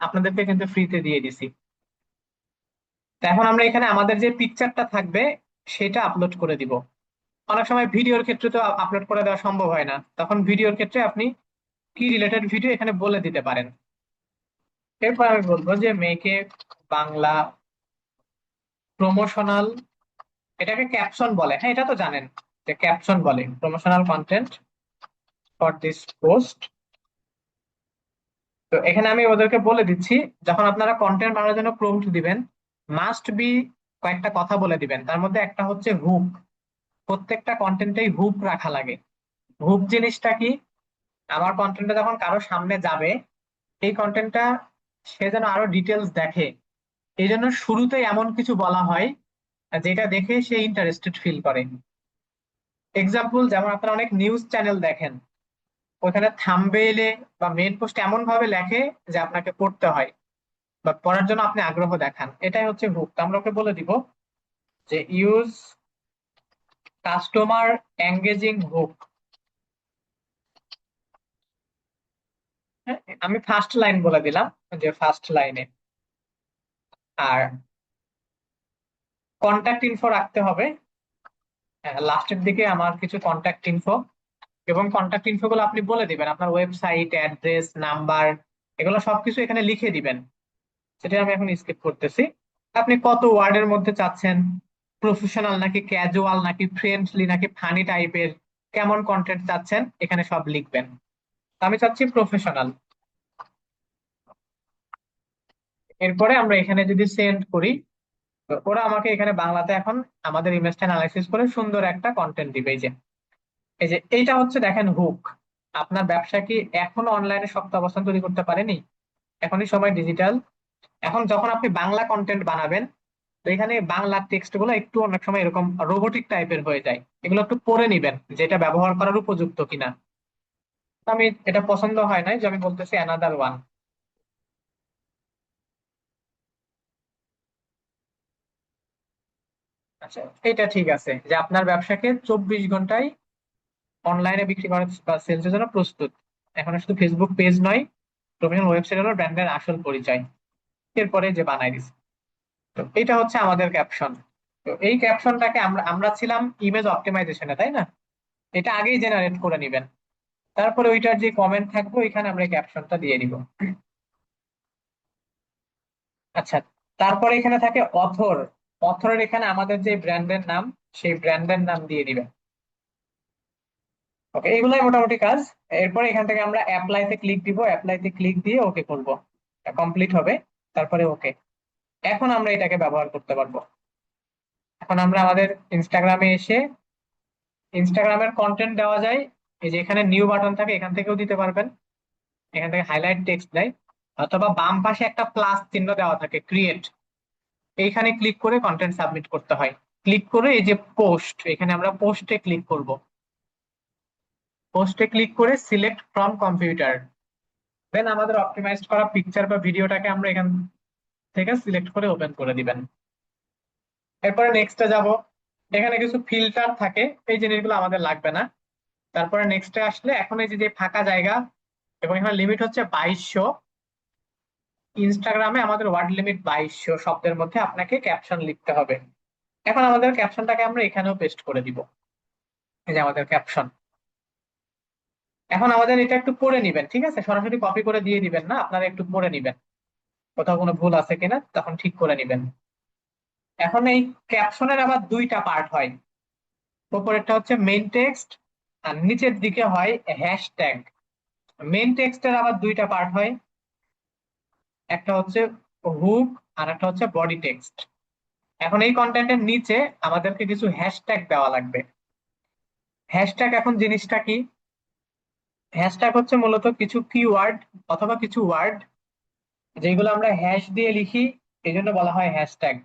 আপনাদেরকে কিন্তু ফ্রিতে দিয়ে দিছি। তো এখন আমরা এখানে আমাদের যে পিকচারটা থাকবে সেটা আপলোড করে দিব। অনেক সময় ভিডিওর ক্ষেত্রে তো আপলোড করে দেওয়া সম্ভব হয় না, তখন ভিডিওর ক্ষেত্রে আপনি কি রিলেটেড ভিডিও এখানে বলে দিতে পারেন। এরপর আমি বলবো যে মেকে বাংলা প্রমোশনাল, এটাকে ক্যাপশন বলে, হ্যাঁ এটা তো জানেন যে ক্যাপশন বলে, promotional content for this post. তো এখানে আমি ওদেরকে বলে দিচ্ছি, যখন আপনারা কন্টেন্ট বানানোর জন্য প্রম্পট দিবেন মাস্ট বি কয়েকটা কথা বলে দিবেন। তার মধ্যে একটা হচ্ছে হুক, প্রত্যেকটা কন্টেন্টেই হুক রাখা লাগে। হুক জিনিসটা কি, আমার কন্টেন্টটা যখন কারো সামনে যাবে এই কন্টেন্টটা সে যেন আরো ডিটেলস দেখে, এই জন্য শুরুতেই এমন কিছু বলা হয় যেটা দেখে সে ইন্টারেস্টেড ফিল করে। এক্সাম্পল, যেমন আপনারা অনেক নিউজ চ্যানেল দেখেন, ওখানে থাম্বনেইলে বা মেইন পোস্ট এমন ভাবে লেখে যে আপনাকে পড়তে হয় বা পড়ার জন্য আপনি আগ্রহ দেখান, এটাই হচ্ছে হুক। তো আমরা ওকে বলে দিব যে ইউজ কাস্টমার এঙ্গেজিং হুক। আমি ফার্স্ট লাইন বলে দিলাম, যে ফার্স্ট লাইনে। আর কন্ট্যাক্ট ইনফো রাখতে হবে লাস্টের দিকে, আমার কিছু কন্ট্যাক্ট ইনফো, এবং কন্ট্যাক্ট ইনফো গুলো আপনি বলে দিবেন, আপনার ওয়েবসাইট অ্যাড্রেস নাম্বার এগুলো সবকিছু এখানে লিখে দিবেন। সেটা আমি এখন স্কিপ করতেছি। আপনি কত ওয়ার্ডের মধ্যে চাচ্ছেন, প্রফেশনাল নাকি ক্যাজুয়াল নাকি ফ্রেন্ডলি নাকি ফানি টাইপের, কেমন কন্টেন্ট চাচ্ছেন এখানে সব লিখবেন। আমি চাচ্ছি প্রফেশনাল। এরপরে আমরা এখানে যদি সেন্ড করি, তো ওরা আমাকে এখানে বাংলাতে এখন আমাদের ইমেজটা অ্যানালাইসিস করে সুন্দর একটা কন্টেন্ট দিবে। এই যে এইটা হচ্ছে দেখেন হুক। আপনার ব্যবসা কি এখনো অনলাইনে শক্ত অবস্থান তৈরি করতে পারেনি? এখনই সময় ডিজিটাল। এখন যখন আপনি বাংলা কন্টেন্ট বানাবেন, তো এখানে বাংলা টেক্সট গুলো একটু অনেক সময় এরকম রোবোটিক টাইপের হয়ে যায়, এগুলো একটু পড়ে নিবেন যে এটা ব্যবহার করার উপযুক্ত কিনা। তো আমি এটা পছন্দ হয় নাই, যে আমি বলতেছি অ্যানাদার ওয়ান। আচ্ছা, এটা ঠিক আছে যে আপনার ব্যবসাকে 24 ঘন্টায় অনলাইনে বিক্রি করার বা সেলসের জন্য প্রস্তুত। এখন আর শুধু ফেসবুক পেজ নয়, প্রফেশনাল ওয়েবসাইট হলো ব্র্যান্ডের আসল পরিচয়। এরপরে যে বানাই দিচ্ছে তো এটা হচ্ছে আমাদের ক্যাপশন। তো এই ক্যাপশনটাকে আমরা আমরা ছিলাম ইমেজ অপটিমাইজেশনে, তাই না? এটা আগেই জেনারেট করে নিবেন। তারপরে ওইটার যে কমেন্ট থাকবে ওইখানে আমরা ক্যাপশনটা দিয়ে দিব। আচ্ছা, তারপরে এখানে থাকে অথর। অথরের এখানে আমাদের যে ব্র্যান্ডের নাম, সেই ব্র্যান্ডের নাম দিয়ে দিবেন। ওকে, এগুলাই মোটামুটি কাজ। এরপরে এখান থেকে আমরা অ্যাপ্লাইতে ক্লিক দিব, অ্যাপ্লাইতে ক্লিক দিয়ে ওকে করব, কমপ্লিট হবে। তারপরে ওকে, এখন আমরা এটাকে ব্যবহার করতে পারবো। এখন আমরা আমাদের ইনস্টাগ্রামে এসে ইনস্টাগ্রামের কন্টেন্ট দেওয়া যায়। এই যে এখানে নিউ বাটন থাকে, এখান থেকেও দিতে পারবেন, এখান থেকে হাইলাইট টেক্সট দেয়, অথবা বাম পাশে একটা প্লাস চিহ্ন দেওয়া থাকে ক্রিয়েট, এইখানে ক্লিক করে কন্টেন্ট সাবমিট করতে হয়। ক্লিক করে এই যে পোস্ট, এখানে আমরা পোস্টে ক্লিক করব। পোস্টে ক্লিক করে সিলেক্ট ফ্রম কম্পিউটার, দেন আমাদের অপটিমাইজ করা পিকচার বা ভিডিওটাকে আমরা এখান থেকে সিলেক্ট করে ওপেন করে দিবেন। এরপরে নেক্সটে যাব। এখানে কিছু ফিল্টার থাকে, এই জিনিসগুলো আমাদের লাগবে না। তারপরে নেক্সটে আসলে এখন এই যে ফাঁকা জায়গা, এবং এখানে লিমিট হচ্ছে 2200। ইনস্টাগ্রামে আমাদের ওয়ার্ড লিমিট 2200 শব্দের মধ্যে আপনাকে ক্যাপশন লিখতে হবে। এখন আমাদের ক্যাপশনটাকে আমরা এখানেও পেস্ট করে দিব। এই যে আমাদের ক্যাপশন। এখন আমাদের এটা একটু পড়ে নিবেন, ঠিক আছে? সরাসরি কপি করে দিয়ে দিবেন না, আপনারা একটু পড়ে নিবেন, কোথাও কোনো ভুল আছে কিনা তখন ঠিক করে নিবেন। এখন এই ক্যাপশনের আবার দুইটা পার্ট হয়। উপরেরটা হচ্ছে মেইন টেক্সট, আর নিচের দিকে হয় হ্যাশট্যাগ। মেইন টেক্সটের আবার দুইটা পার্ট হয়, একটা হচ্ছে হুক আর একটা হচ্ছে বডি টেক্সট। এখন এই কন্টেন্টের নিচে আমাদেরকে কিছু হ্যাশট্যাগ দেওয়া লাগবে। হ্যাশট্যাগ এখন জিনিসটা কি? হ্যাশট্যাগ হচ্ছে মূলত কিছু কিওয়ার্ড অথবা কিছু ওয়ার্ড যেগুলো আমরা হ্যাশ দিয়ে লিখি, এই জন্য বলা হয় হ্যাশট্যাগ।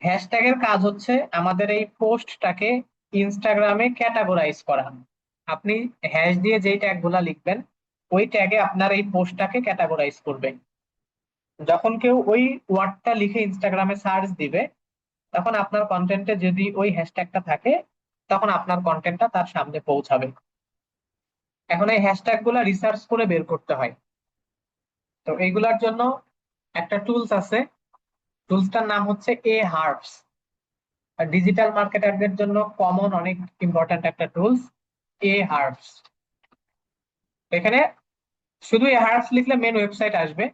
হ্যাশট্যাগের কাজ হচ্ছে আমাদের এই পোস্টটাকে ইনস্টাগ্রামে ক্যাটাগরাইজ করা। আপনি হ্যাশ দিয়ে যেই ট্যাগ গুলা লিখবেন, ওই ট্যাগে আপনার এই পোস্টটাকে ক্যাটাগরাইজ করবে। যখন কেউ ওই ওয়ার্ডটা লিখে ইনস্টাগ্রামে সার্চ দিবে, তখন আপনার কন্টেন্টে যদি ওই হ্যাশট্যাগটা থাকে, তখন আপনার কন্টেন্টটা তার সামনে পৌঁছাবে। এখন এই হ্যাশট্যাগ গুলা রিসার্চ করে বের করতে হয়। তো এইগুলার জন্য একটা টুলস আছে, টুলসটার নাম হচ্ছে Ahrefs। ডিজিটাল মার্কেটারদের জন্য কমন অনেক ইম্পর্ট্যান্ট একটা টুলস Ahrefs। এখানে শুধু Ahrefs লিখলে মেন ওয়েবসাইট আসবে,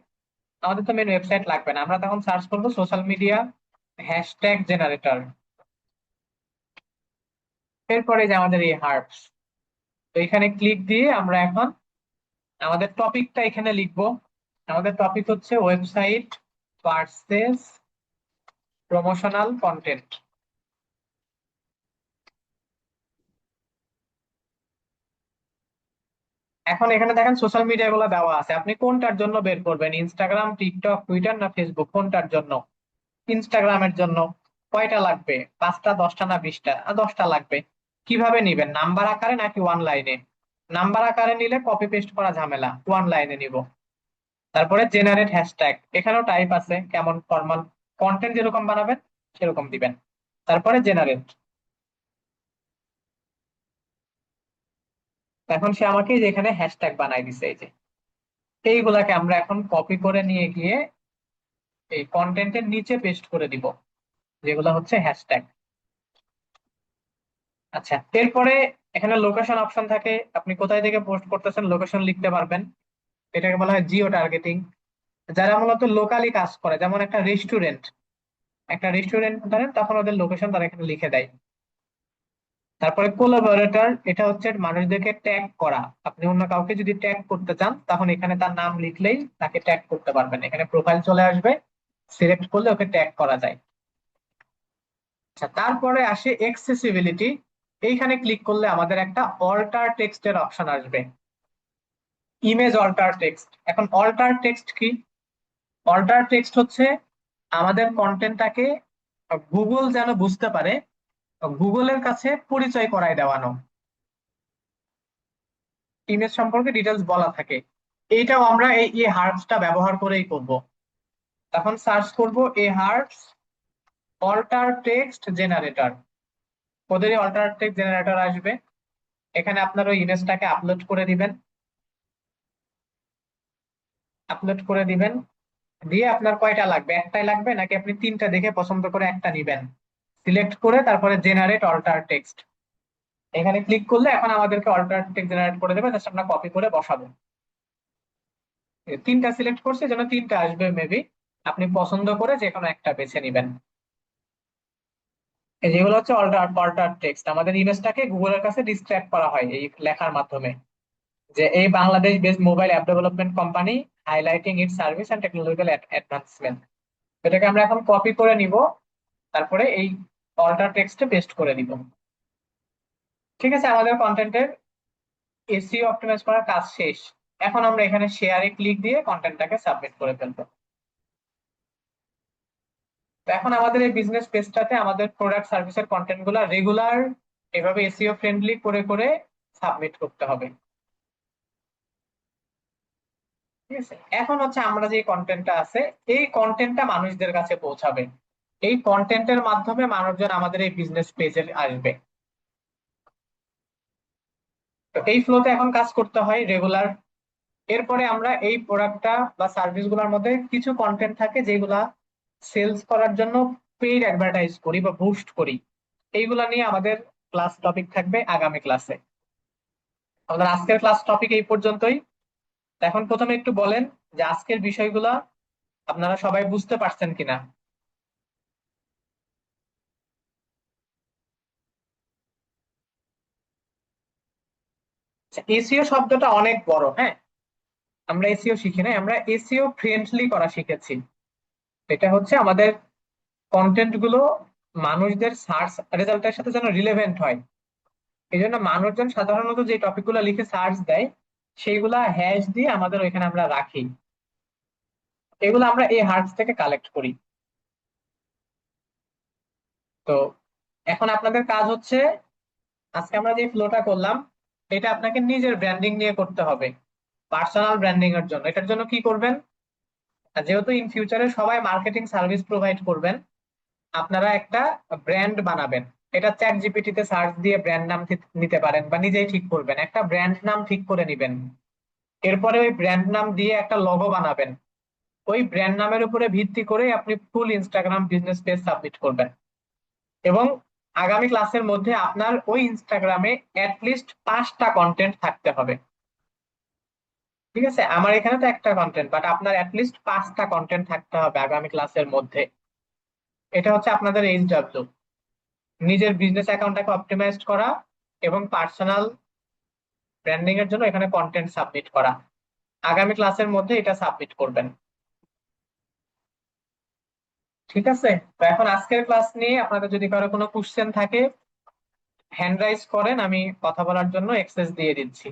আমাদের তো মেন ওয়েবসাইট লাগবে না, আমরা তখন সার্চ করবো সোশ্যাল মিডিয়া হ্যাশট্যাগ জেনারেটর। এরপরে যে আমাদের Ahrefs, তো এখানে ক্লিক দিয়ে আমরা এখন আমাদের টপিকটা এখানে লিখবো। আমাদের টপিক হচ্ছে ওয়েবসাইট পার্সেস প্রমোশনাল কন্টেন্ট। এখন এখানে দেখেন সোশ্যাল মিডিয়া গুলো দেওয়া আছে, আপনি কোনটার জন্য বের করবেন? ইনস্টাগ্রাম, টিকটক, টুইটার না ফেসবুক? কোনটার জন্য? ইনস্টাগ্রামের জন্য। কয়টা লাগবে? 5টা, 10টা না 20টা? 10টা লাগবে। কিভাবে নিবেন? নাম্বার আকারে নাকি ওয়ান লাইনে? নাম্বার আকারে নিলে কপি পেস্ট করা ঝামেলা, ওয়ান লাইনে নিব। তারপরে জেনারেট হ্যাশট্যাগ, এখানেও টাইপ আছে, কেমন ফরমাল কন্টেন্ট যেরকম বানাবেন সেরকম দিবেন। তারপরে জেনারেট। এখন সে আমাকে এই যে এখানে হ্যাশট্যাগ বানাই দিছে, এই যে এইগুলাকে আমরা এখন কপি করে নিয়ে গিয়ে এই কন্টেন্টের নিচে পেস্ট করে দিব, যেগুলো হচ্ছে হ্যাশট্যাগ। আচ্ছা, এরপরে এখানে লোকেশন অপশন থাকে, আপনি কোথায় থেকে পোস্ট করতেছেন লোকেশন লিখতে পারবেন। এটাকে বলা হয় জিও টার্গেটিং। যারা মূলত লোকালি কাজ করে, যেমন একটা রেস্টুরেন্ট ধরেন, তখন ওদের লোকেশন তারা এখানে লিখে দেয়। তারপরে কোলাবোরেটর, এটা হচ্ছে মানুষদেরকে ট্যাগ করা। আপনি অন্য কাউকে যদি ট্যাগ করতে চান, তখন এখানে তার নাম লিখলেই তাকে ট্যাগ করতে পারবেন, এখানে প্রোফাইল চলে আসবে, সিলেক্ট করলে ওকে ট্যাগ করা যায়। আচ্ছা, তারপরে আসে এক্সেসিবিলিটি। এইখানে ক্লিক করলে আমাদের একটা অল্টার টেক্সটের অপশন আসবে, ইমেজ অল্টার টেক্সট। এখন অল্টার টেক্সট কি? অল্টার টেক্সট হচ্ছে আমাদের কন্টেন্টটাকে গুগল যেন বুঝতে পারে, গুগলের কাছে পরিচয় করায় দেওয়ানো, ইমেজ সম্পর্কে ডিটেলস বলা থাকে। এইটাও আমরা এই Ahrefs-টা ব্যবহার করেই করব। তখন সার্চ করব Ahrefs অল্টার টেক্সট জেনারেটর, ওদেরই অল্টার টেক্সট জেনারেটর আসবে। এখানে আপনার ওই ইমেজটাকে আপলোড করে দিবেন, দিয়ে আপনার কয়টা লাগবে, একটাই লাগবে নাকি আপনি তিনটা দেখে পছন্দ করে একটা নিবেন? সিলেক্ট করে তারপরে জেনারেট অল্টার টেক্সট, এখানে ক্লিক করলে এখন আমাদেরকে অল্টার টেক্সট জেনারেট করে দেবে, জাস্ট আমরা কপি করে বসাবো। তিনটা সিলেক্ট করছে, যেন তিনটা আসবে মেবি, আপনি পছন্দ করে যে কোনো একটা বেছে নিবেন। এই যেগুলো হচ্ছে অল্টার অল্টার টেক্সট, আমাদের ইমেজটাকে গুগলের কাছে ডিসক্রাইব করা হয় এই লেখার মাধ্যমে, যে এই Bangladesh based mobile app development company highlighting its service and technological advancement. এটাকে আমরা এখন কপি করে নিব, তারপরে এই অল্টার টেক্সটে পেস্ট করে দিব। ঠিক আছে, আমাদের কন্টেন্টের এসইও অপটিমাইজ করার কাজ শেষ। এখন আমরা এখানে শেয়ারে ক্লিক দিয়ে কন্টেন্টটাকে সাবমিট করে ফেলবো। তো এখন আমাদের এই বিজনেস পেজটাতে আমাদের প্রোডাক্ট সার্ভিসের কন্টেন্ট গুলা রেগুলার এভাবে এসইও ফ্রেন্ডলি করে করে সাবমিট করতে হবে। ঠিক আছে, এখন হচ্ছে আমরা যে কন্টেন্টটা আছে এই কন্টেন্টটা মানুষদের কাছে পৌঁছাবে, এই কন্টেন্টের মাধ্যমে মানুষজন আমাদের এই বিজনেস পেজে আসবে। তো এই ফ্লোতে এখন কাজ করতে হয় রেগুলার। এরপরে আমরা এই প্রোডাক্টটা বা সার্ভিস গুলোর মধ্যে কিছু কন্টেন্ট থাকে যেগুলা সেলস করার জন্য পেইড অ্যাডভার্টাইজ করি বা বুস্ট করি, এইগুলা নিয়ে আমাদের ক্লাস টপিক থাকবে আগামী ক্লাসে। আমাদের আজকের ক্লাস টপিক এই পর্যন্তই। তো এখন প্রথমে একটু বলেন যে আজকের বিষয়গুলা আপনারা সবাই বুঝতে পারছেন কিনা। এসিও শব্দটা অনেক বড়, হ্যাঁ, আমরা এসিও শিখি না, আমরা এসিও ফ্রেন্ডলি করা শিখেছি। এটা হচ্ছে আমাদের কন্টেন্ট গুলো মানুষদের সার্চ রেজাল্টের সাথে যেন রিলেভেন্ট হয়, এই জন্য মানুষজন সাধারণত যে টপিক গুলো লিখে সার্চ দেয় সেইগুলা হ্যাশ দিয়ে আমাদের ওইখানে আমরা রাখি, এগুলো আমরা এই হার্টস থেকে কালেক্ট করি। তো এখন আপনাদের কাজ হচ্ছে আজকে আমরা যে ফ্লোটা করলাম এটা আপনাকে নিজের ব্র্যান্ডিং নিয়ে করতে হবে, পার্সোনাল ব্র্যান্ডিং এর জন্য। এটার জন্য কি করবেন, যেহেতু ইন ফিউচারে সবাই মার্কেটিং সার্ভিস প্রোভাইড করবেন, আপনারা একটা ব্র্যান্ড বানাবেন। এটা চ্যাট জিপিটিতে সার্চ দিয়ে ব্র্যান্ড নাম নিতে পারেন বা নিজেই ঠিক করবেন, একটা ব্র্যান্ড নাম ঠিক করে নিবেন। এরপরে ওই ব্র্যান্ড নাম দিয়ে একটা লোগো বানাবেন, ওই ব্র্যান্ড নামের উপরে ভিত্তি করে আপনি ফুল ইনস্টাগ্রাম বিজনেস পেজ সাবমিট করবেন। এবং আগামী ক্লাসের মধ্যে আপনার ওই ইনস্টাগ্রামে অ্যাটলিস্ট 5টা কন্টেন্ট থাকতে হবে। ঠিক আছে, আমার এখানে তো একটা কন্টেন্ট, বাট আপনার অ্যাটলিস্ট 5টা কন্টেন্ট থাকতে হবে আগামী ক্লাসের মধ্যে। এটা হচ্ছে আপনাদের এইচডব্লিউ, নিজের বিজনেস অ্যাকাউন্টটাকে অপটিমাইজ করা এবং পার্সোনাল ব্র্যান্ডিং এর জন্য এখানে কন্টেন্ট সাবমিট করা। আগামী ক্লাসের মধ্যে এটা সাবমিট করবেন। ঠিক আছে, তো এখন আজকের ক্লাস নিয়ে আপনাদের যদি কারো কোনো কোশ্চেন থাকে হ্যান্ড রাইজ করেন, আমি কথা বলার জন্য এক্সেস দিয়ে দিচ্ছি।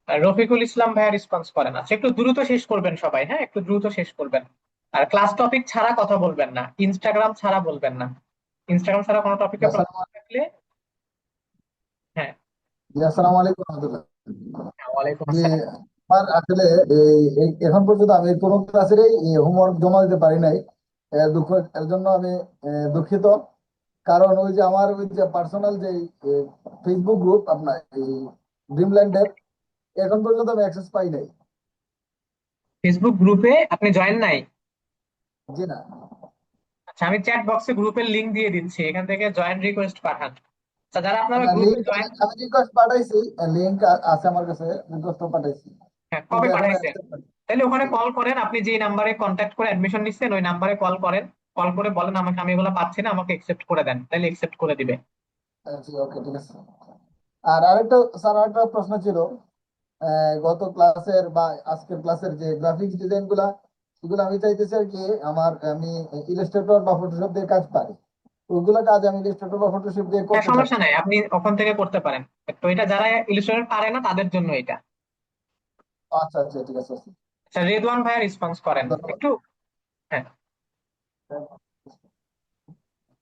আর রফিকুল ইসলাম ভাইয়া রেসপন্স করেন, আচ্ছা একটু দ্রুত শেষ করবেন সবাই, হ্যাঁ একটু দ্রুত শেষ করবেন। আর ক্লাস টপিক ছাড়া কথা বলবেন না, ইনস্টাগ্রাম ছাড়া বলবেন না, ইনস্টাগ্রাম ছাড়া কোনো টপিকে প্রবলেম থাকলে। হ্যাঁ, জি, আসসালামু আলাইকুম রহমতুল্লাহ। হ্যাঁ, ওয়ালাইকুম জি, আসসালাম। আমার আসলে এখন পর্যন্ত আমি কোনো ক্লাসের হোমওয়ার্ক জমা দিতে পারি নাই। দুঃখ এর জন্য আমি দুঃখিত। কারণ ওই যে আমার ওই যে পার্সোনাল যে ফেসবুক গ্রুপ আপনার এই ড্রিমল্যান্ডের, এখন পর্যন্ত আমি অ্যাক্সেস পাই নাই। ফেসবুক গ্রুপে আপনি জয়েন নাই? জি না। আচ্ছা, আমি চ্যাট বক্সে গ্রুপের লিংক দিয়ে দিচ্ছি, এখান থেকে জয়েন রিকোয়েস্ট পাঠান। আচ্ছা, যারা আপনারা না, গ্রুপে লিঙ্ক জয়েন, আমি রিকোয়েস্ট পাঠাইছি, লিঙ্ক আছে আমার কাছে, রিকোয়েস্ট পাঠাইছি, হ্যাঁ কিন্তু কবে এখন পাঠাইছেন? তাহলে ওখানে কল করেন, আপনি যে নাম্বারে কন্ট্যাক্ট করে অ্যাডমিশন নিচ্ছেন ওই নাম্বারে কল করেন, কল করে বলেন আমাকে আমি এগুলো পাচ্ছি না, আমাকে একসেপ্ট করে দেন, তাহলে একসেপ্ট করে দিবে। ওকে, ঠিক আছে। আর আরেকটা স্যার, আরেকটা প্রশ্ন ছিল। গত ক্লাসের বা আজকের ক্লাসের যে গ্রাফিক্স ডিজাইন গুলা, এগুলো আমি চাইতেছি আর কি, আমি ইলাস্ট্রেটর বা ফটোশপ দিয়ে কাজ পারি, ওইগুলা কাজ আমি ইলাস্ট্রেটর বা ফটোশপ দিয়ে হ্যাঁ করতে সমস্যা চাচ্ছি। নাই, আপনি ওখান থেকে করতে পারেন। তো এটা যারা ইলিস্ট্রেটর পারে না তাদের জন্য এটা। আচ্ছা আচ্ছা, ঠিক আছে। আচ্ছা, রেদওয়ান ভাইয়া রেসপন্স করেন ধন্যবাদ। একটু। হ্যাঁ,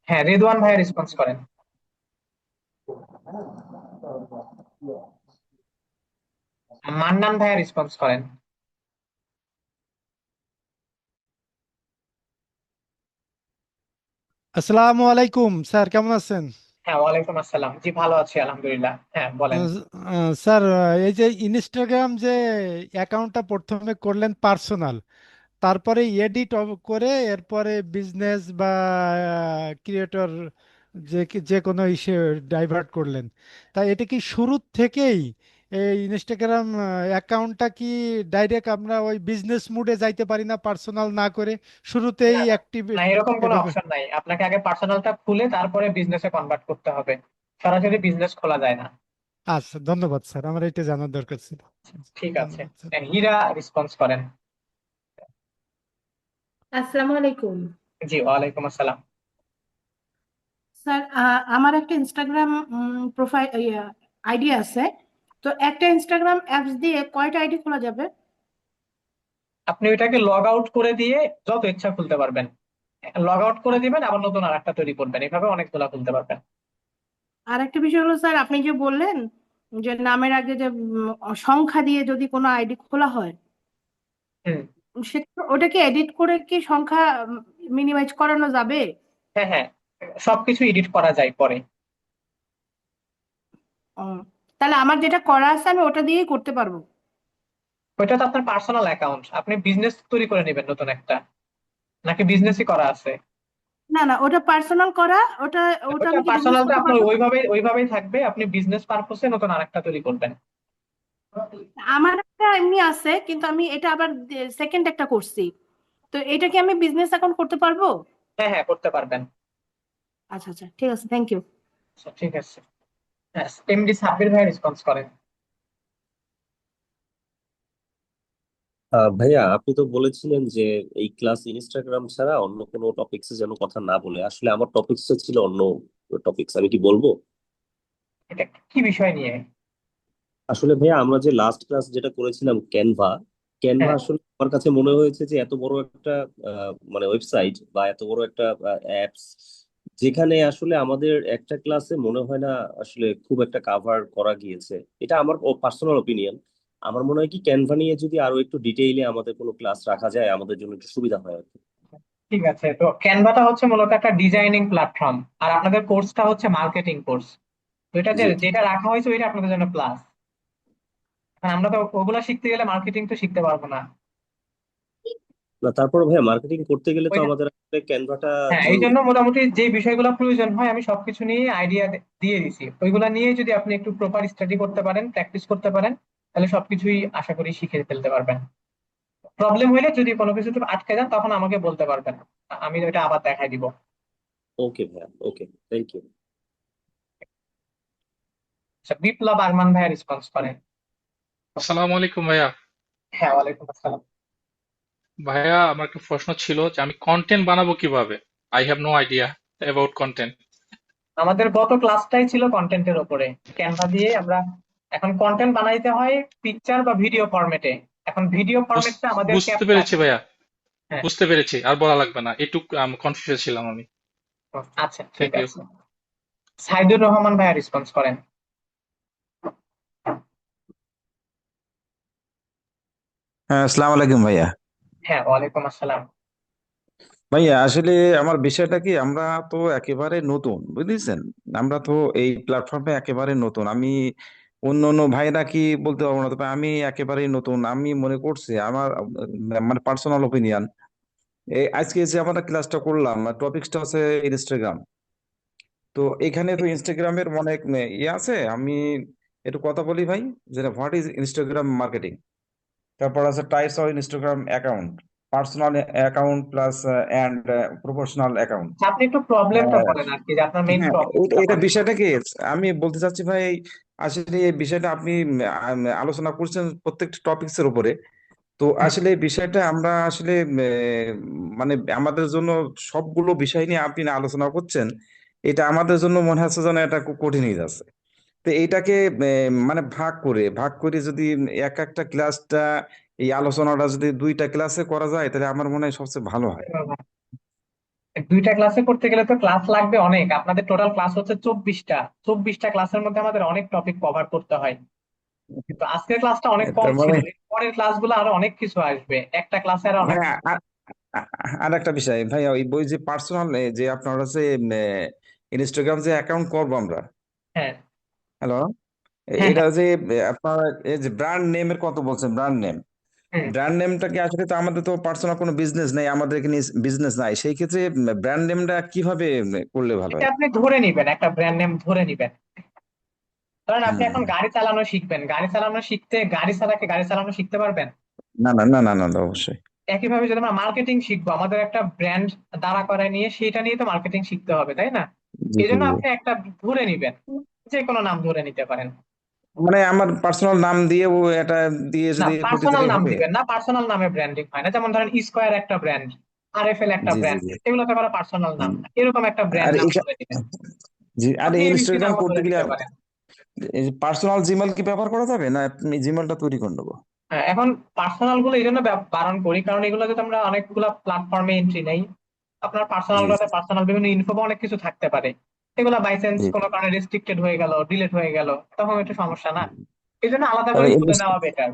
হ্যাঁ রেদওয়ান ভাইয়া রেসপন্স করেন। মান্নান ভাইয়া রেসপন্স করেন। আসসালামু আলাইকুম স্যার, কেমন আছেন? হ্যাঁ, ওয়ালাইকুম আসসালাম। জি, ভালো আছি আলহামদুলিল্লাহ। হ্যাঁ, বলেন। স্যার, এই যে ইনস্টাগ্রাম যে অ্যাকাউন্টটা প্রথমে করলেন পার্সোনাল, তারপরে এডিট করে এরপরে বিজনেস বা ক্রিয়েটর যে কোনো ইসে ডাইভার্ট করলেন, তাই এটা কি শুরুর থেকেই এই ইনস্টাগ্রাম অ্যাকাউন্টটা কি ডাইরেক্ট আমরা ওই বিজনেস মুডে যাইতে পারি না পার্সোনাল না করে শুরুতেই না, না, অ্যাক্টিভেট না, এরকম কোনো এভাবে? অপশন নাই। আপনাকে আগে পার্সোনালটা খুলে তারপরে বিজনেসে কনভার্ট করতে হবে। সরাসরি বিজনেস খোলা যায় না। আচ্ছা, ধন্যবাদ স্যার, আমার এটা জানার দরকার ছিল। ঠিক আছে। ধন্যবাদ স্যার। হীরা রেসপন্স করেন। আসসালামু আলাইকুম জি, ওয়ালাইকুম আসসালাম। স্যার। আমার একটা ইনস্টাগ্রাম প্রোফাইল আইডি আছে। তো একটা ইনস্টাগ্রাম অ্যাপস দিয়ে কয়টা আইডি খোলা যাবে? আপনি ওইটাকে লগ আউট করে দিয়ে যত ইচ্ছা খুলতে পারবেন। লগ আউট করে দিবেন, আবার নতুন আর একটা তৈরি করবেন, এভাবে অনেকগুলা খুলতে পারবেন। আর একটা বিষয় হলো স্যার, আপনি যে বললেন যে নামের আগে যে সংখ্যা দিয়ে যদি কোনো আইডি খোলা হয়, হুম। ওটা কি এডিট করে কি সংখ্যা মিনিমাইজ করানো যাবে? হ্যাঁ, হ্যাঁ, সবকিছু এডিট করা যায় পরে। ও, তাহলে আমার যেটা করা আছে আমি ওটা দিয়েই করতে পারবো? ওইটা তো আপনার পার্সোনাল অ্যাকাউন্ট, আপনি বিজনেস তৈরি করে নেবেন নতুন একটা, নাকি বিজনেসই করা আছে? না, না, ওটা পার্সোনাল করা। ওটা ওটা ওইটা আমি কি বিজনেস পার্সোনালটা করতে আপনার পারবো? ওইভাবেই থাকবে, আপনি বিজনেস পারপোসে নতুন আরেকটা তৈরি করবেন। আমার একটা এমনি আছে, কিন্তু আমি এটা আবার সেকেন্ড একটা করছি। তো এটা কি আমি বিজনেস অ্যাকাউন্ট করতে পারবো? হ্যাঁ, হ্যাঁ, করতে পারবেন। আচ্ছা, আচ্ছা, ঠিক আছে, থ্যাংক ইউ। আচ্ছা, ঠিক আছে। হ্যাঁ, এমডি সাব্বির ভাই রেসপন্স করেন। ভাইয়া, আপনি তো বলেছিলেন যে এই ক্লাস ইনস্টাগ্রাম ছাড়া অন্য কোনো টপিকসে যেন কথা না বলে। আসলে আমার টপিকসটা ছিল অন্য টপিকস, আমি কি বলবো? এটা কি বিষয় নিয়ে? আসলে ভাইয়া, আমরা যে লাস্ট ক্লাস যেটা করেছিলাম ক্যানভা, ক্যানভা হ্যাঁ, আসলে আমার কাছে মনে হয়েছে যে এত বড় একটা মানে ওয়েবসাইট বা এত বড় একটা অ্যাপস, যেখানে আসলে আমাদের একটা ক্লাসে মনে হয় না আসলে খুব একটা কাভার করা গিয়েছে। এটা আমার পার্সোনাল ওপিনিয়ন। আমার মনে হয় কি ক্যানভা নিয়ে যদি আরো একটু ডিটেইলে আমাদের কোনো ক্লাস রাখা যায়, আমাদের জন্য একটু সুবিধা হয় আর কি। ঠিক আছে। তো ক্যানভাটা হচ্ছে মূলত একটা ডিজাইনিং প্ল্যাটফর্ম, আর আপনাদের কোর্সটা হচ্ছে মার্কেটিং কোর্স। তো এটা জি। যেটা রাখা হয়েছে ওইটা আপনাদের জন্য প্লাস। আমরা তো ওগুলা শিখতে গেলে মার্কেটিং তো শিখতে পারবো না। না, তারপরে ভাইয়া মার্কেটিং করতে গেলে তো ওইটা, আমাদের আসলে ক্যানভাটা হ্যাঁ, এই জরুরি। জন্য মোটামুটি যে বিষয়গুলো প্রয়োজন হয় আমি সবকিছু নিয়ে আইডিয়া দিয়ে দিছি। ওইগুলা নিয়ে যদি আপনি একটু প্রপার স্টাডি করতে পারেন, প্র্যাকটিস করতে পারেন, তাহলে সবকিছুই আশা করি শিখে ফেলতে পারবেন। প্রবলেম হইলে যদি কোনো কিছুতে আটকে যান তখন আমাকে বলতে পারবেন, আমি ওইটা আবার দেখাই দিব। ওকে ভাইয়া, ওকে, থ্যাংক ইউ। আচ্ছা, বিপ্লব আরমান ভাইয়া রেসপন্স করেন। আসসালামু আলাইকুম ভাইয়া। হ্যাঁ, ওয়ালাইকুম আসসালাম। ভাইয়া, আমার একটা প্রশ্ন ছিল যে আমি কন্টেন্ট বানাবো কিভাবে? I have no idea about content. আমাদের গত ক্লাসটাই ছিল কন্টেন্টের উপরে। ক্যানভা দিয়ে আমরা এখন কন্টেন্ট বানাইতে হয় পিকচার বা ভিডিও ফরম্যাটে। এখন ভিডিও ফরম্যাটটা আমাদের বুঝতে ক্যাপকাট। পেরেছি ভাইয়া, হ্যাঁ। বুঝতে পেরেছি, আর বলা লাগবে না, এটুক কনফিউজ ছিলাম আমি। আচ্ছা, ঠিক থ্যাংক ইউ। আছে। সাইদুর রহমান ভাইয়া রেসপন্স করেন। হ্যাঁ, আসসালামু আলাইকুম ভাইয়া। হ্যাঁ, ওয়ালাইকুম আসসালাম। ভাইয়া, আসলে আমার বিষয়টা কি, আমরা তো একেবারে নতুন, বুঝতেছেন। আমরা তো এই প্ল্যাটফর্মে একেবারে নতুন। আমি অন্য অন্য ভাইরা কি বলতে পারবো না, তবে আমি একেবারেই নতুন। আমি মনে করছি আমার মানে পার্সোনাল ওপিনিয়ন, এই আজকে যে আমরা ক্লাসটা করলাম, টপিকসটা হচ্ছে ইনস্টাগ্রাম। তো এখানে তো ইনস্টাগ্রামের অনেক ইয়ে আছে। আমি একটু কথা বলি ভাই, যেটা হোয়াট ইজ ইনস্টাগ্রাম মার্কেটিং, তারপর আছে types of Instagram account, personal account plus and professional account. আপনি একটু প্রবলেমটা বলেন আর কি, যে আপনার মেইন হ্যাঁ, প্রবলেমটা এটা বলেন। বিষয়টা কি, আমি বলতে চাচ্ছি ভাই, আসলে এই বিষয়টা আপনি আলোচনা করছেন প্রত্যেকটা টপিকস এর উপরে। তো হুম। আসলে এই বিষয়টা আমরা আসলে মানে আমাদের জন্য সবগুলো বিষয় নিয়ে আপনি না আলোচনা করছেন, এটা আমাদের জন্য মনে হচ্ছে যেন এটা খুব কঠিন হয়ে যাচ্ছে। তো এইটাকে মানে ভাগ করে যদি এক একটা ক্লাসটা, এই আলোচনাটা যদি দুইটা ক্লাসে করা যায়, তাহলে আমার মনে হয় সবচেয়ে ভালো হয়। দুইটা ক্লাসে করতে গেলে তো ক্লাস লাগবে অনেক। আপনাদের টোটাল ক্লাস হচ্ছে 24টা। 24টা ক্লাসের মধ্যে আমাদের অনেক টপিক কভার করতে হয়। কিন্তু আজকের ক্লাসটা অনেক কম তার ছিল, মানে এর পরের ক্লাসগুলো আরো অনেক কিছু আসবে, একটা ক্লাসে আরো অনেক। হ্যাঁ, আর একটা বিষয় ভাইয়া, ওই বই যে পার্সোনাল, যে আপনার হচ্ছে ইনস্টাগ্রাম যে অ্যাকাউন্ট করবো আমরা, হ্যাঁ হ্যালো, হ্যাঁ এটা হ্যাঁ যে আপনার এই যে ব্র্যান্ড নেমের কত বলছেন, ব্র্যান্ড নেম, হুম। ব্র্যান্ড নেমটা কি আসলে তো আমাদের তো পার্সোনাল কোনো বিজনেস নেই, আমাদের এখানে বিজনেস নাই, সেই ক্ষেত্রে ব্র্যান্ড নেমটা কিভাবে করলে ভালো এটা হয়? আপনি ধরে নিবেন, একটা ব্র্যান্ড নেম ধরে নিবেন। কারণ আপনি এখন হুম। গাড়ি চালানো শিখবেন, গাড়ি চালানো শিখতে গাড়ি ছাড়া কি গাড়ি চালানো শিখতে পারবেন? না না না না না না, অবশ্যই। একইভাবে যদি আমরা মার্কেটিং শিখবো, আমাদের একটা ব্র্যান্ড দাঁড়া করায় নিয়ে সেটা নিয়ে তো মার্কেটিং শিখতে হবে, তাই না? জি এই জি জন্য জি। আপনি একটা ধরে নিবেন, যে কোনো নাম ধরে নিতে পারেন। মানে আমার পার্সোনাল নাম দিয়েও এটা দিয়ে না, যদি করতে পার্সোনাল দিলেই নাম হবে? দিবেন না, পার্সোনাল নামে ব্র্যান্ডিং হয় না। যেমন ধরেন স্কোয়ার একটা ব্র্যান্ড, আরএফএল একটা জি জি ব্র্যান্ড, জি। এগুলো তো কোনো পার্সোনাল নাম হুম। না, এরকম একটা ব্র্যান্ড আর নাম এটা, ধরে দিবেন। জি, আর আপনি এবিসি ইনস্টাগ্রাম নামও করতে ধরে গেলে নিতে পারেন। এই পার্সোনাল জিমেল কি ব্যবহার করা যাবে, না আমি জিমেলটা তৈরি করে নেবো? হ্যাঁ, এখন পার্সোনাল গুলো এই জন্য বারণ করি, কারণ এগুলো যদি আমরা অনেকগুলো প্ল্যাটফর্মে এন্ট্রি নেই, আপনার পার্সোনাল জি গুলোতে পার্সোনাল বিভিন্ন ইনফো বা অনেক কিছু থাকতে পারে, এগুলো বাই চান্স জি। কোনো কারণে রেস্ট্রিক্টেড হয়ে গেল, ডিলিট হয়ে গেল, তখন একটু সমস্যা না? এই জন্য তাহলে আলাদাভাবে তুলে নেওয়া বেটার।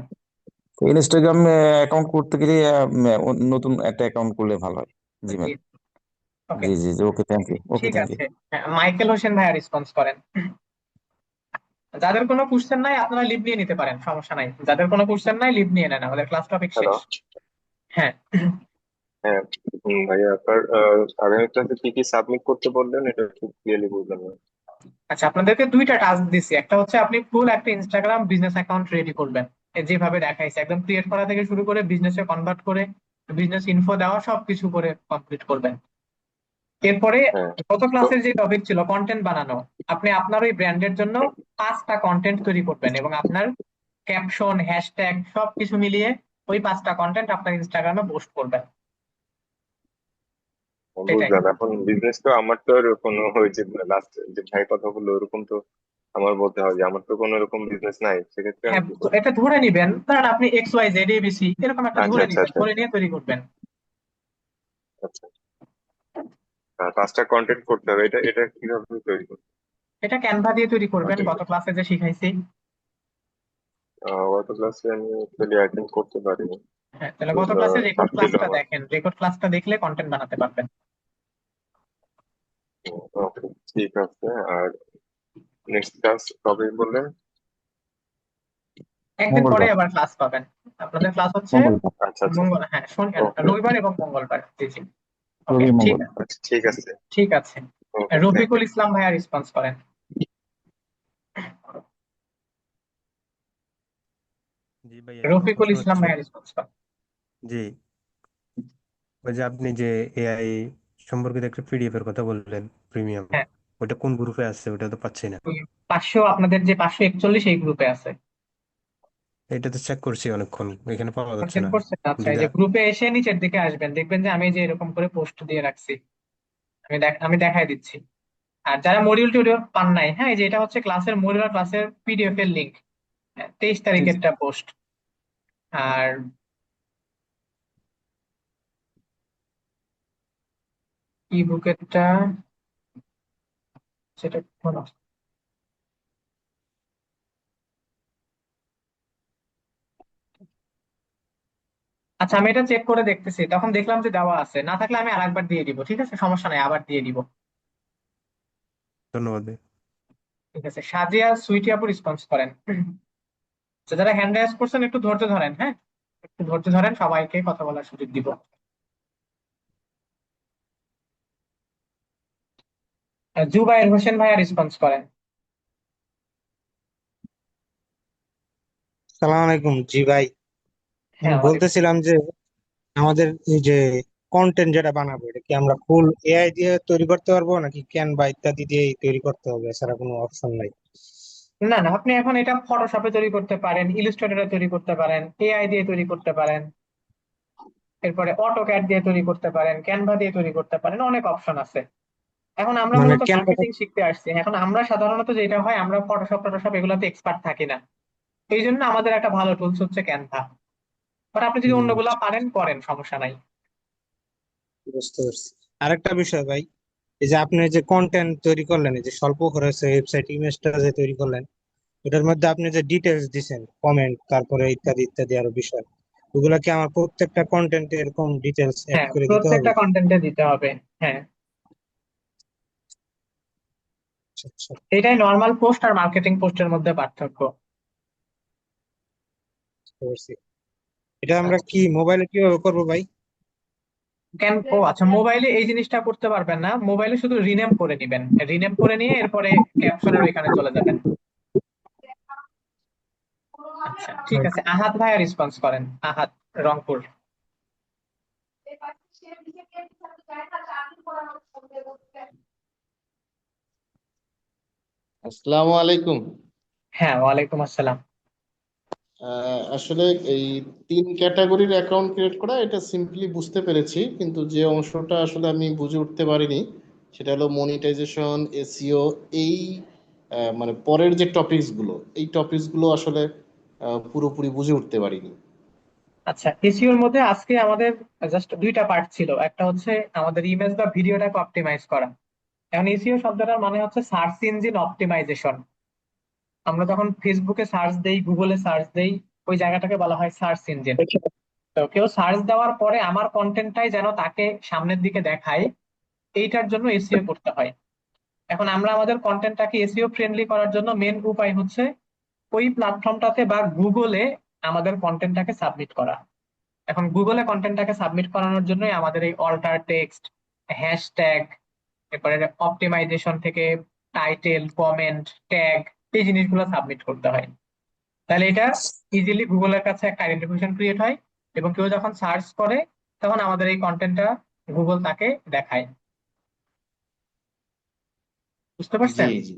ইনস্টাগ্রাম অ্যাকাউন্ট করতে গেলে নতুন একটা অ্যাকাউন্ট করলে ভালো হয়, জি, জিমেল। ওকে, জি জি জি, ওকে, থ্যাংক ইউ, ওকে, ঠিক থ্যাংক ইউ। আছে। হ্যাঁ, মাইকেল হোসেন ভাইয়া রেসপন্স করেন। যাদের কোনো কোশ্চেন নাই আপনারা লিভ নিয়ে নিতে পারেন, সমস্যা নাই। যাদের কোনো কোশ্চেন নাই লিভ নিয়ে নেন, আমাদের ক্লাস টপিক হ্যালো। শেষ। হ্যাঁ হ্যাঁ, ভাইয়া আপনার আগামী ক্লাসে কি কি সাবমিট করতে বললেন, এটা খুব ক্লিয়ারলি বুঝলাম না। আচ্ছা, আপনাদেরকে দুইটা টাস্ক দিছি। একটা হচ্ছে আপনি ফুল একটা ইনস্টাগ্রাম বিজনেস অ্যাকাউন্ট রেডি করবেন, যেভাবে দেখাইছে একদম ক্রিয়েট করা থেকে শুরু করে বিজনেসে কনভার্ট করে বিজনেস ইনফো দেওয়া সবকিছু করে কমপ্লিট করবেন। এরপরে হ্যাঁ, গত তো ক্লাসের যে টপিক ছিল কন্টেন্ট বানানো, আপনি আপনার ওই ব্র্যান্ডের জন্য 5টা কন্টেন্ট তৈরি করবেন এবং আপনার ক্যাপশন হ্যাশট্যাগ সবকিছু মিলিয়ে ওই 5টা কন্টেন্ট আপনার ইনস্টাগ্রামে পোস্ট করবেন। এটাই। বুঝলাম। এখন বিজনেস তো আমার তো আর কোনো ওই যে লাস্ট যে ভাই কথা বললো ওরকম তো আমার বলতে হয় যে আমার তো কোনো এরকম বিজনেস নাই, সেক্ষেত্রে আমি হ্যাঁ, কি তো করবো? এটা ধরে নিবেন, ধরেন আপনি এক্স ওয়াই জেড এবিসি এরকম একটা আচ্ছা ধরে আচ্ছা নিবেন, আচ্ছা ধরে নিয়ে তৈরি করবেন। আচ্ছা। 5টা কন্টেন্ট করতে হবে, এটা এটা কিভাবে তৈরি করবো? এটা ক্যানভা দিয়ে তৈরি করবেন, আচ্ছা, গত ক্লাসে যে শিখাইছি। গত ক্লাসে আমি অ্যাকচুয়ালি অ্যাটেন্ড করতে পারিনি। হ্যাঁ, তাহলে গত ক্লাসে রেকর্ড থাকছিল ক্লাসটা আমার। দেখেন, রেকর্ড ক্লাসটা দেখলে কন্টেন্ট বানাতে পারবেন। ওকে, ঠিক আছে। আর নেক্সট ক্লাস কবে বললেন? একদিন পরে মঙ্গলবার। আবার ক্লাস পাবেন। আপনাদের ক্লাস হচ্ছে মঙ্গলবার। আচ্ছা আচ্ছা। মঙ্গল, হ্যাঁ ওকে রবিবার এবং মঙ্গলবার। জি জি, ওকে, রবি ঠিক মঙ্গল। আছে। আচ্ছা, ঠিক আছে। ঠিক আছে। ওকে, থ্যাংক রফিকুল ইউ। ইসলাম ভাইয়া রেসপন্স করেন। জি ভাইয়া, আমার রফিকুল প্রশ্ন ইসলাম হচ্ছে, ভাইয়া রেসপন্স করেন। জি, ওই যে আপনি যে এআই সম্পর্কিত একটা পিডিএফ এর কথা বললেন, প্রিমিয়াম, হ্যাঁ, ওটা কোন গ্রুপে আছে? ওটা তো পাচ্ছি না। ওই 500, আপনাদের যে 541 এই গ্রুপে আছে। এটা তো চেক করছি অনেকক্ষণ, এখানে পাওয়া যাচ্ছে চেক না। করছেন? আচ্ছা, এই যদি যে গ্রুপে এসে নিচের দিকে আসবেন, দেখবেন যে আমি যে এরকম করে পোস্ট দিয়ে রাখছি, আমি দেখাই দিচ্ছি। আর যারা মডিউল টিউটোরিয়াল পান নাই, হ্যাঁ, এই যে এটা হচ্ছে ক্লাসের মডিউল আর ক্লাসের পিডিএফ এর লিংক, 23 জি জি। তারিখেরটা পোস্ট। আর ই বুকেরটা সেটা কোন? আচ্ছা, আমি এটা চেক করে দেখতেছি, তখন দেখলাম যে দেওয়া আছে, না থাকলে আমি আরেকবার দিয়ে দিব, ঠিক আছে, সমস্যা নাই, আবার দিয়ে দিব। ধন্যবাদ ভাই। ঠিক আছে, সাজিয়া সুইটি আপু রেসপন্স করেন। তো যারা হ্যান্ড রাইজ করছেন একটু ধৈর্য ধরেন, হ্যাঁ, একটু ধৈর্য ধরেন, সবাইকে কথা বলার সুযোগ দিব। জুবাইর হোসেন ভাইয়া রেসপন্স করেন। সালাম আলাইকুম। জি ভাই, আমি হ্যাঁ, ওয়ালাইকুম। বলতেছিলাম যে আমাদের এই যে কন্টেন্ট যেটা বানাবো, এটা কি আমরা ফুল এআই দিয়ে তৈরি করতে পারবো নাকি ক্যানভা ইত্যাদি দিয়ে তৈরি করতে হবে, এছাড়া কোনো অপশন নাই? না না, আপনি এখন এটা ফটোশপে তৈরি করতে পারেন, ইলাস্ট্রেটরে তৈরি করতে পারেন, এআই দিয়ে তৈরি করতে পারেন, এরপরে অটোক্যাড দিয়ে তৈরি করতে পারেন, ক্যানভা দিয়ে তৈরি করতে পারেন, অনেক অপশন আছে। এখন আমরা মানে মূলত ক্যানভাটা মার্কেটিং শিখতে আসছি, এখন আমরা সাধারণত যেটা হয় আমরা ফটোশপ এগুলোতে এক্সপার্ট থাকি না, এই জন্য আমাদের একটা ভালো টুলস হচ্ছে ক্যানভা। বাট আপনি যদি অন্যগুলা পারেন করেন, সমস্যা নাই। বুঝতে পারছি। আরেকটা বিষয় ভাই, এই যে আপনি যে কন্টেন্ট তৈরি করলেন, এই যে স্বল্প খরচে ওয়েবসাইট ইমেজটা যে তৈরি করলেন, এটার মধ্যে আপনি যে ডিটেলস দিছেন, কমেন্ট, তারপরে ইত্যাদি ইত্যাদি আরো বিষয়, ওগুলা কি আমার প্রত্যেকটা কন্টেন্টে এরকম ডিটেলস অ্যাড হ্যাঁ, করে দিতে হবে? প্রত্যেকটা কন্টেন্টে দিতে হবে। হ্যাঁ, আচ্ছা আচ্ছা, এটাই নর্মাল পোস্ট আর মার্কেটিং পোস্টের মধ্যে পার্থক্য। বুঝতে পারছি। এটা আমরা কি মোবাইলে কিভাবে করবো ভাই? আচ্ছা, মোবাইলে এই জিনিসটা করতে পারবেন না, মোবাইলে শুধু রিনেম করে নিবেন, রিনেম করে নিয়ে এরপরে ক্যাপশনের ওইখানে চলে যাবেন। আচ্ছা ঠিক আছে, আহাদ ভাইয়া রেসপন্স করেন, আহাদ, রংপুর। আসসালামু আলাইকুম। হ্যাঁ, ওয়ালাইকুম আসসালাম। আসলে এই 3 ক্যাটাগরির অ্যাকাউন্ট ক্রিয়েট করা এটা সিম্পলি বুঝতে পেরেছি, কিন্তু যে অংশটা আসলে আমি বুঝে উঠতে পারিনি সেটা হলো মনিটাইজেশন, এসইও, এই মানে পরের যে টপিকস গুলো, এই টপিকস গুলো আসলে পুরোপুরি বুঝে উঠতে পারিনি। আচ্ছা, এসইওর মধ্যে আজকে আমাদের জাস্ট দুইটা পার্ট ছিল, একটা হচ্ছে আমাদের ইমেজ বা ভিডিওটাকে অপটিমাইজ করা। এখন এসইও শব্দটার মানে হচ্ছে সার্চ ইঞ্জিন অপটিমাইজেশন। আমরা যখন ফেসবুকে সার্চ দেই, গুগলে সার্চ দেই, ওই জায়গাটাকে বলা হয় সার্চ ইঞ্জিন। তো কেউ সার্চ দেওয়ার পরে আমার কন্টেন্টটাই যেন তাকে সামনের দিকে দেখায়, এইটার জন্য এসইও করতে হয়। এখন আমরা আমাদের কন্টেন্টটাকে এসইও ফ্রেন্ডলি করার জন্য মেন উপায় হচ্ছে ওই প্ল্যাটফর্মটাতে বা গুগলে আমাদের কন্টেন্টটাকে সাবমিট করা। এখন গুগলে কন্টেন্টটাকে সাবমিট করানোর জন্যই আমাদের এই অল্টার টেক্সট, হ্যাশট্যাগ, এরপরে অপটিমাইজেশন থেকে টাইটেল, কমেন্ট, ট্যাগ, এই জিনিসগুলো সাবমিট করতে হয়। তাহলে এটা ইজিলি গুগলের কাছে একটা আইডেন্টিফিকেশন ক্রিয়েট হয়, এবং কেউ যখন সার্চ করে তখন আমাদের এই কন্টেন্টটা গুগল তাকে দেখায়। বুঝতে জি পারছেন? জি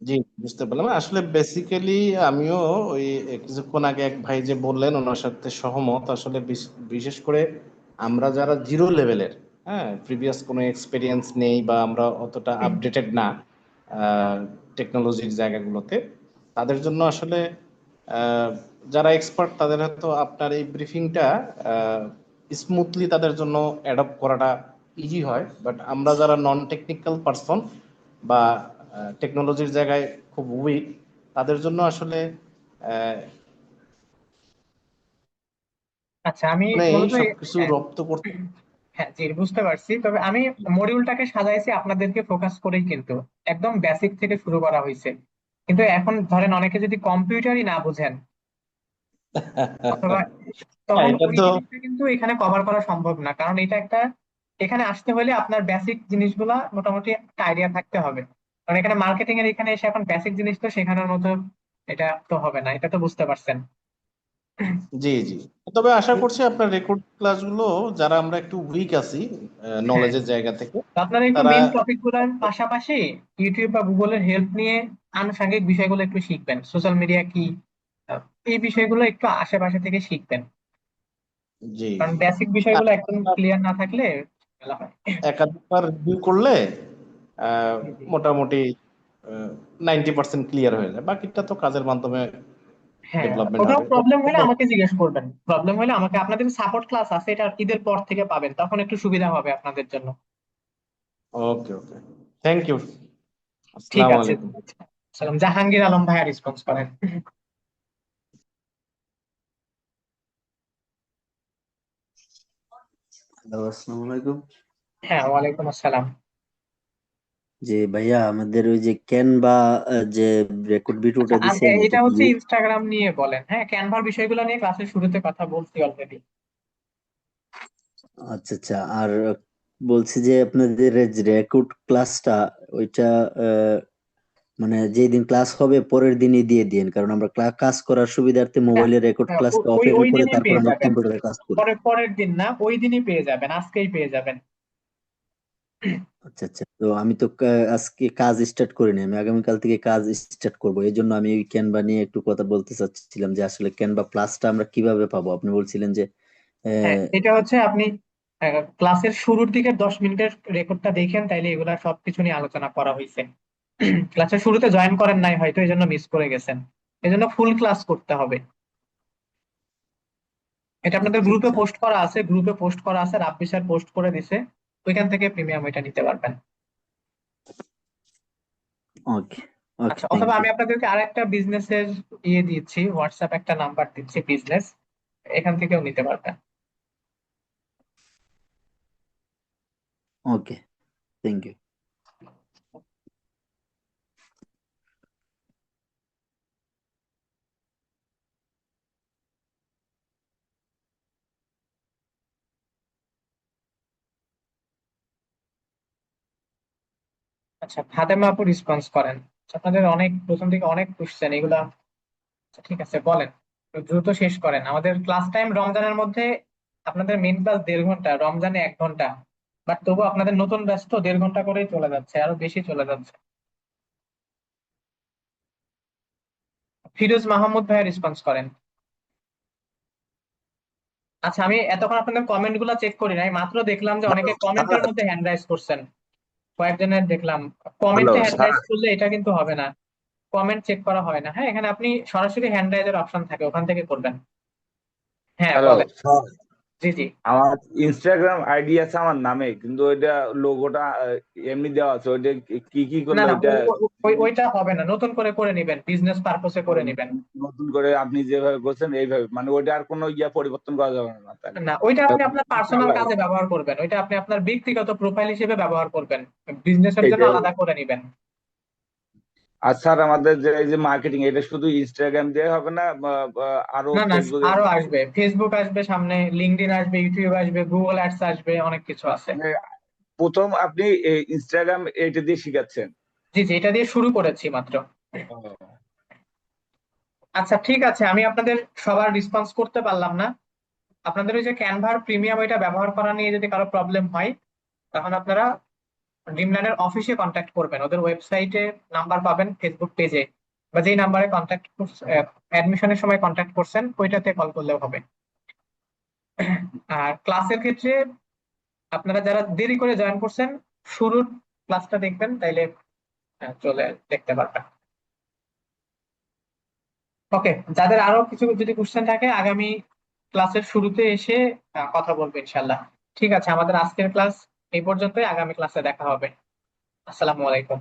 জি, বুঝতে পারলাম। আসলে বেসিক্যালি আমিও ওই কিছুক্ষণ আগে এক ভাই যে বললেন ওনার সাথে সহমত। আসলে বিশেষ করে আমরা যারা জিরো লেভেলের, হ্যাঁ, প্রিভিয়াস কোনো এক্সপেরিয়েন্স নেই বা আমরা অতটা আপডেটেড না টেকনোলজির জায়গাগুলোতে, তাদের জন্য আসলে আহ, যারা এক্সপার্ট তাদের হয়তো আপনার এই ব্রিফিংটা স্মুথলি তাদের জন্য অ্যাডপ্ট করাটা ইজি হয়, বাট আমরা যারা নন টেকনিক্যাল পারসন বা টেকনোলজির জায়গায় খুব উইক, তাদের জন্য আসলে আহ, আচ্ছা, আমি নেই মূলত সবকিছু হ্যাঁ, রপ্ত করতে। হ্যাঁ জি, বুঝতে পারছি। তবে আমি মডিউলটাকে সাজাইছি আপনাদেরকে ফোকাস করেই, কিন্তু একদম বেসিক থেকে শুরু করা হয়েছে। কিন্তু এখন ধরেন অনেকে যদি কম্পিউটারই না বুঝেন, অথবা হ্যাঁ, তখন এটা ওই তো জিনিসটা কিন্তু এখানে কভার করা সম্ভব না, কারণ এটা একটা, এখানে আসতে হলে আপনার বেসিক জিনিসগুলা মোটামুটি একটা আইডিয়া থাকতে হবে। কারণ এখানে মার্কেটিং এর এখানে এসে এখন বেসিক জিনিস তো শেখানোর মতো এটা তো হবে না, এটা তো বুঝতে পারছেন। জি জি, তবে আশা করছি আপনার রেকর্ড ক্লাসগুলো যারা আমরা একটু উইক আছি হ্যাঁ, নলেজের জায়গা থেকে, তো আপনারা একটু তারা মেইন টপিক গুলোর পাশাপাশি ইউটিউব বা গুগলের হেল্প নিয়ে আনুষঙ্গিক বিষয়গুলো একটু শিখবেন, সোশ্যাল মিডিয়া কি, আহ, এই বিষয়গুলো একটু আশেপাশে থেকে শিখবেন। জি কারণ জি বেসিক আর বিষয়গুলো একদম ক্লিয়ার না থাকলে ঝামেলা হয়। একাধিকবার রিভিউ করলে আহ, জি, জি। মোটামুটি 90% ক্লিয়ার হয়ে যায়, বাকিটা তো কাজের মাধ্যমে হ্যাঁ, ডেভেলপমেন্ট কোথাও হবে। প্রবলেম হলে আমাকে জিজ্ঞেস করবেন, প্রবলেম হলে আমাকে, আপনাদের সাপোর্ট ক্লাস আছে, এটা ঈদের পর থেকে পাবেন, তখন একটু সুবিধা হবে আপনাদের জন্য। ওকে ওকে, থ্যাংক ইউ। ঠিক আসসালামু আছে। আলাইকুম। সালাম, জাহাঙ্গীর আলম ভাইয়া রেসপন্স করেন। হ্যালো, আসসালামু আলাইকুম। হ্যাঁ, ওয়ালাইকুম আসসালাম। যে ভাইয়া আমাদের ওই যে ক্যানভা যে রেকর্ড আচ্ছা, ভিডিওটা আর দিছেন এটা এটা কি হচ্ছে ইনস্টাগ্রাম নিয়ে বলেন, হ্যাঁ, ক্যানভার বিষয়গুলো নিয়ে ক্লাসের শুরুতে কথা বলছি অলরেডি। আচ্ছা আচ্ছা। আর বলছি যে আপনাদের রেকর্ড ক্লাসটা ওইটা আহ, মানে যেই দিন ক্লাস হবে পরের দিনই দিয়ে দিন, কারণ আমরা কাজ করার সুবিধার্থে হ্যাঁ, মোবাইলে রেকর্ড হ্যাঁ, ক্লাসটা ওই ওপেন ওই করে দিনই তারপর পেয়ে আমরা যাবেন, কম্পিউটারে কাজ করি। পরের দিন না, ওই দিনই পেয়ে যাবেন, আজকেই পেয়ে যাবেন। আচ্ছা আচ্ছা, তো আমি তো আজকে কাজ স্টার্ট করিনি, আমি আগামীকাল থেকে কাজ স্টার্ট করব। এই জন্য আমি ওই ক্যানভা নিয়ে একটু কথা বলতে চাচ্ছিলাম যে আসলে ক্যানভা প্লাসটা আমরা কিভাবে পাবো। আপনি বলছিলেন যে হ্যাঁ, আহ, এটা হচ্ছে আপনি ক্লাসের শুরুর দিকে 10 মিনিটের রেকর্ডটা দেখেন, তাইলে এগুলা সবকিছু নিয়ে আলোচনা করা হয়েছে। ক্লাসের শুরুতে জয়েন করেন নাই হয়তো, এই জন্য মিস করে গেছেন। এই জন্য ফুল ক্লাস করতে হবে। এটা আপনাদের আচ্ছা গ্রুপে আচ্ছা, পোস্ট করা আছে, গ্রুপে পোস্ট করা আছে, রাব্বি স্যার পোস্ট করে দিছে, ওইখান থেকে প্রিমিয়াম এটা নিতে পারবেন। ওকে ওকে, আচ্ছা, থ্যাংক অথবা ইউ। আমি আপনাদেরকে আরেকটা বিজনেসের দিচ্ছি, হোয়াটসঅ্যাপ একটা নাম্বার দিচ্ছি বিজনেস, এখান থেকেও নিতে পারবেন। ওকে, থ্যাংক ইউ। আচ্ছা, ফাতেমা আপু রেসপন্স করেন। আচ্ছা, আপনাদের অনেক প্রথম থেকে অনেক কোশ্চেন এগুলা। আচ্ছা, ঠিক আছে, বলেন, তো দ্রুত শেষ করেন। আমাদের ক্লাস টাইম রমজানের মধ্যে আপনাদের মেন ক্লাস 1.5 ঘন্টা, রমজানে 1 ঘন্টা, বাট তবু আপনাদের নতুন ব্যাচ তো 1.5 ঘন্টা করেই চলে যাচ্ছে, আরো বেশি চলে যাচ্ছে। ফিরোজ মাহমুদ ভাইয়া রেসপন্স করেন। আচ্ছা, আমি এতক্ষণ আপনাদের কমেন্ট গুলা চেক করি নাই, মাত্র দেখলাম যে অনেকে কমেন্টের স্যার মধ্যে হ্যান্ড রাইজ করছেন, কয়েকজনের দেখলাম। হ্যালো কমেন্টে হ্যান্ড স্যার, রাইজ করলে এটা কিন্তু হবে না, কমেন্ট চেক করা হয় না। হ্যাঁ, এখানে আপনি সরাসরি হ্যান্ড রাইজের অপশন থাকে, ওখান থেকে করবেন। হ্যাঁ, হ্যালো বলেন। স্যার, জি জি। আমার ইনস্টাগ্রাম আইডি আছে আমার নামে, কিন্তু ওইটা লোগোটা এমনি দেওয়া আছে, ওইটা কি কি না করলে না, ওইটা ওইটা হবে না, নতুন করে করে নিবেন, বিজনেস পারপোসে করে নিবেন। নতুন করে আপনি যেভাবে করছেন এইভাবে, মানে ওইটা আর কোনো পরিবর্তন করা যাবে না তাহলে? না, ওইটা আপনি আপনার পার্সোনাল কাজে ব্যবহার করবেন, ওইটা আপনি আপনার ব্যক্তিগত প্রোফাইল হিসেবে ব্যবহার করবেন, বিজনেসের জন্য এইটাই। আলাদা করে নিবেন। আর স্যার আমাদের যে এই যে মার্কেটিং, এটা শুধু ইনস্টাগ্রাম দিয়ে হবে না, আরো না না, ফেসবুকে? আরো আসবে, ফেসবুক আসবে সামনে, লিঙ্কডইন আসবে, ইউটিউব আসবে, গুগল অ্যাডস আসবে, অনেক কিছু আছে। প্রথম আপনি ইনস্টাগ্রাম এটা দিয়ে শিখাচ্ছেন? জি জি, এটা দিয়ে শুরু করেছি মাত্র। আচ্ছা, ঠিক আছে, আমি আপনাদের সবার রেসপন্স করতে পারলাম না। আপনাদের ওই যে ক্যানভার প্রিমিয়াম এটা ব্যবহার করা নিয়ে যদি কারো প্রবলেম হয়, তখন আপনারা ড্রিমল্যান্ডের অফিসে কন্ট্যাক্ট করবেন, ওদের ওয়েবসাইটে নাম্বার পাবেন, ফেসবুক পেজে, বা যেই নাম্বারে কন্ট্যাক্ট অ্যাডমিশনের সময় কন্ট্যাক্ট করছেন ওইটাতে কল করলেও হবে। আর ক্লাসের ক্ষেত্রে আপনারা যারা দেরি করে জয়েন করছেন, শুরুর ক্লাসটা দেখবেন, তাইলে চলে দেখতে পারবেন। ওকে, যাদের আরো কিছু যদি কোশ্চেন থাকে আগামী ক্লাসের শুরুতে এসে কথা বলবো ইনশাল্লাহ। ঠিক আছে, আমাদের আজকের ক্লাস এই পর্যন্তই, আগামী ক্লাসে দেখা হবে। আসসালামু আলাইকুম।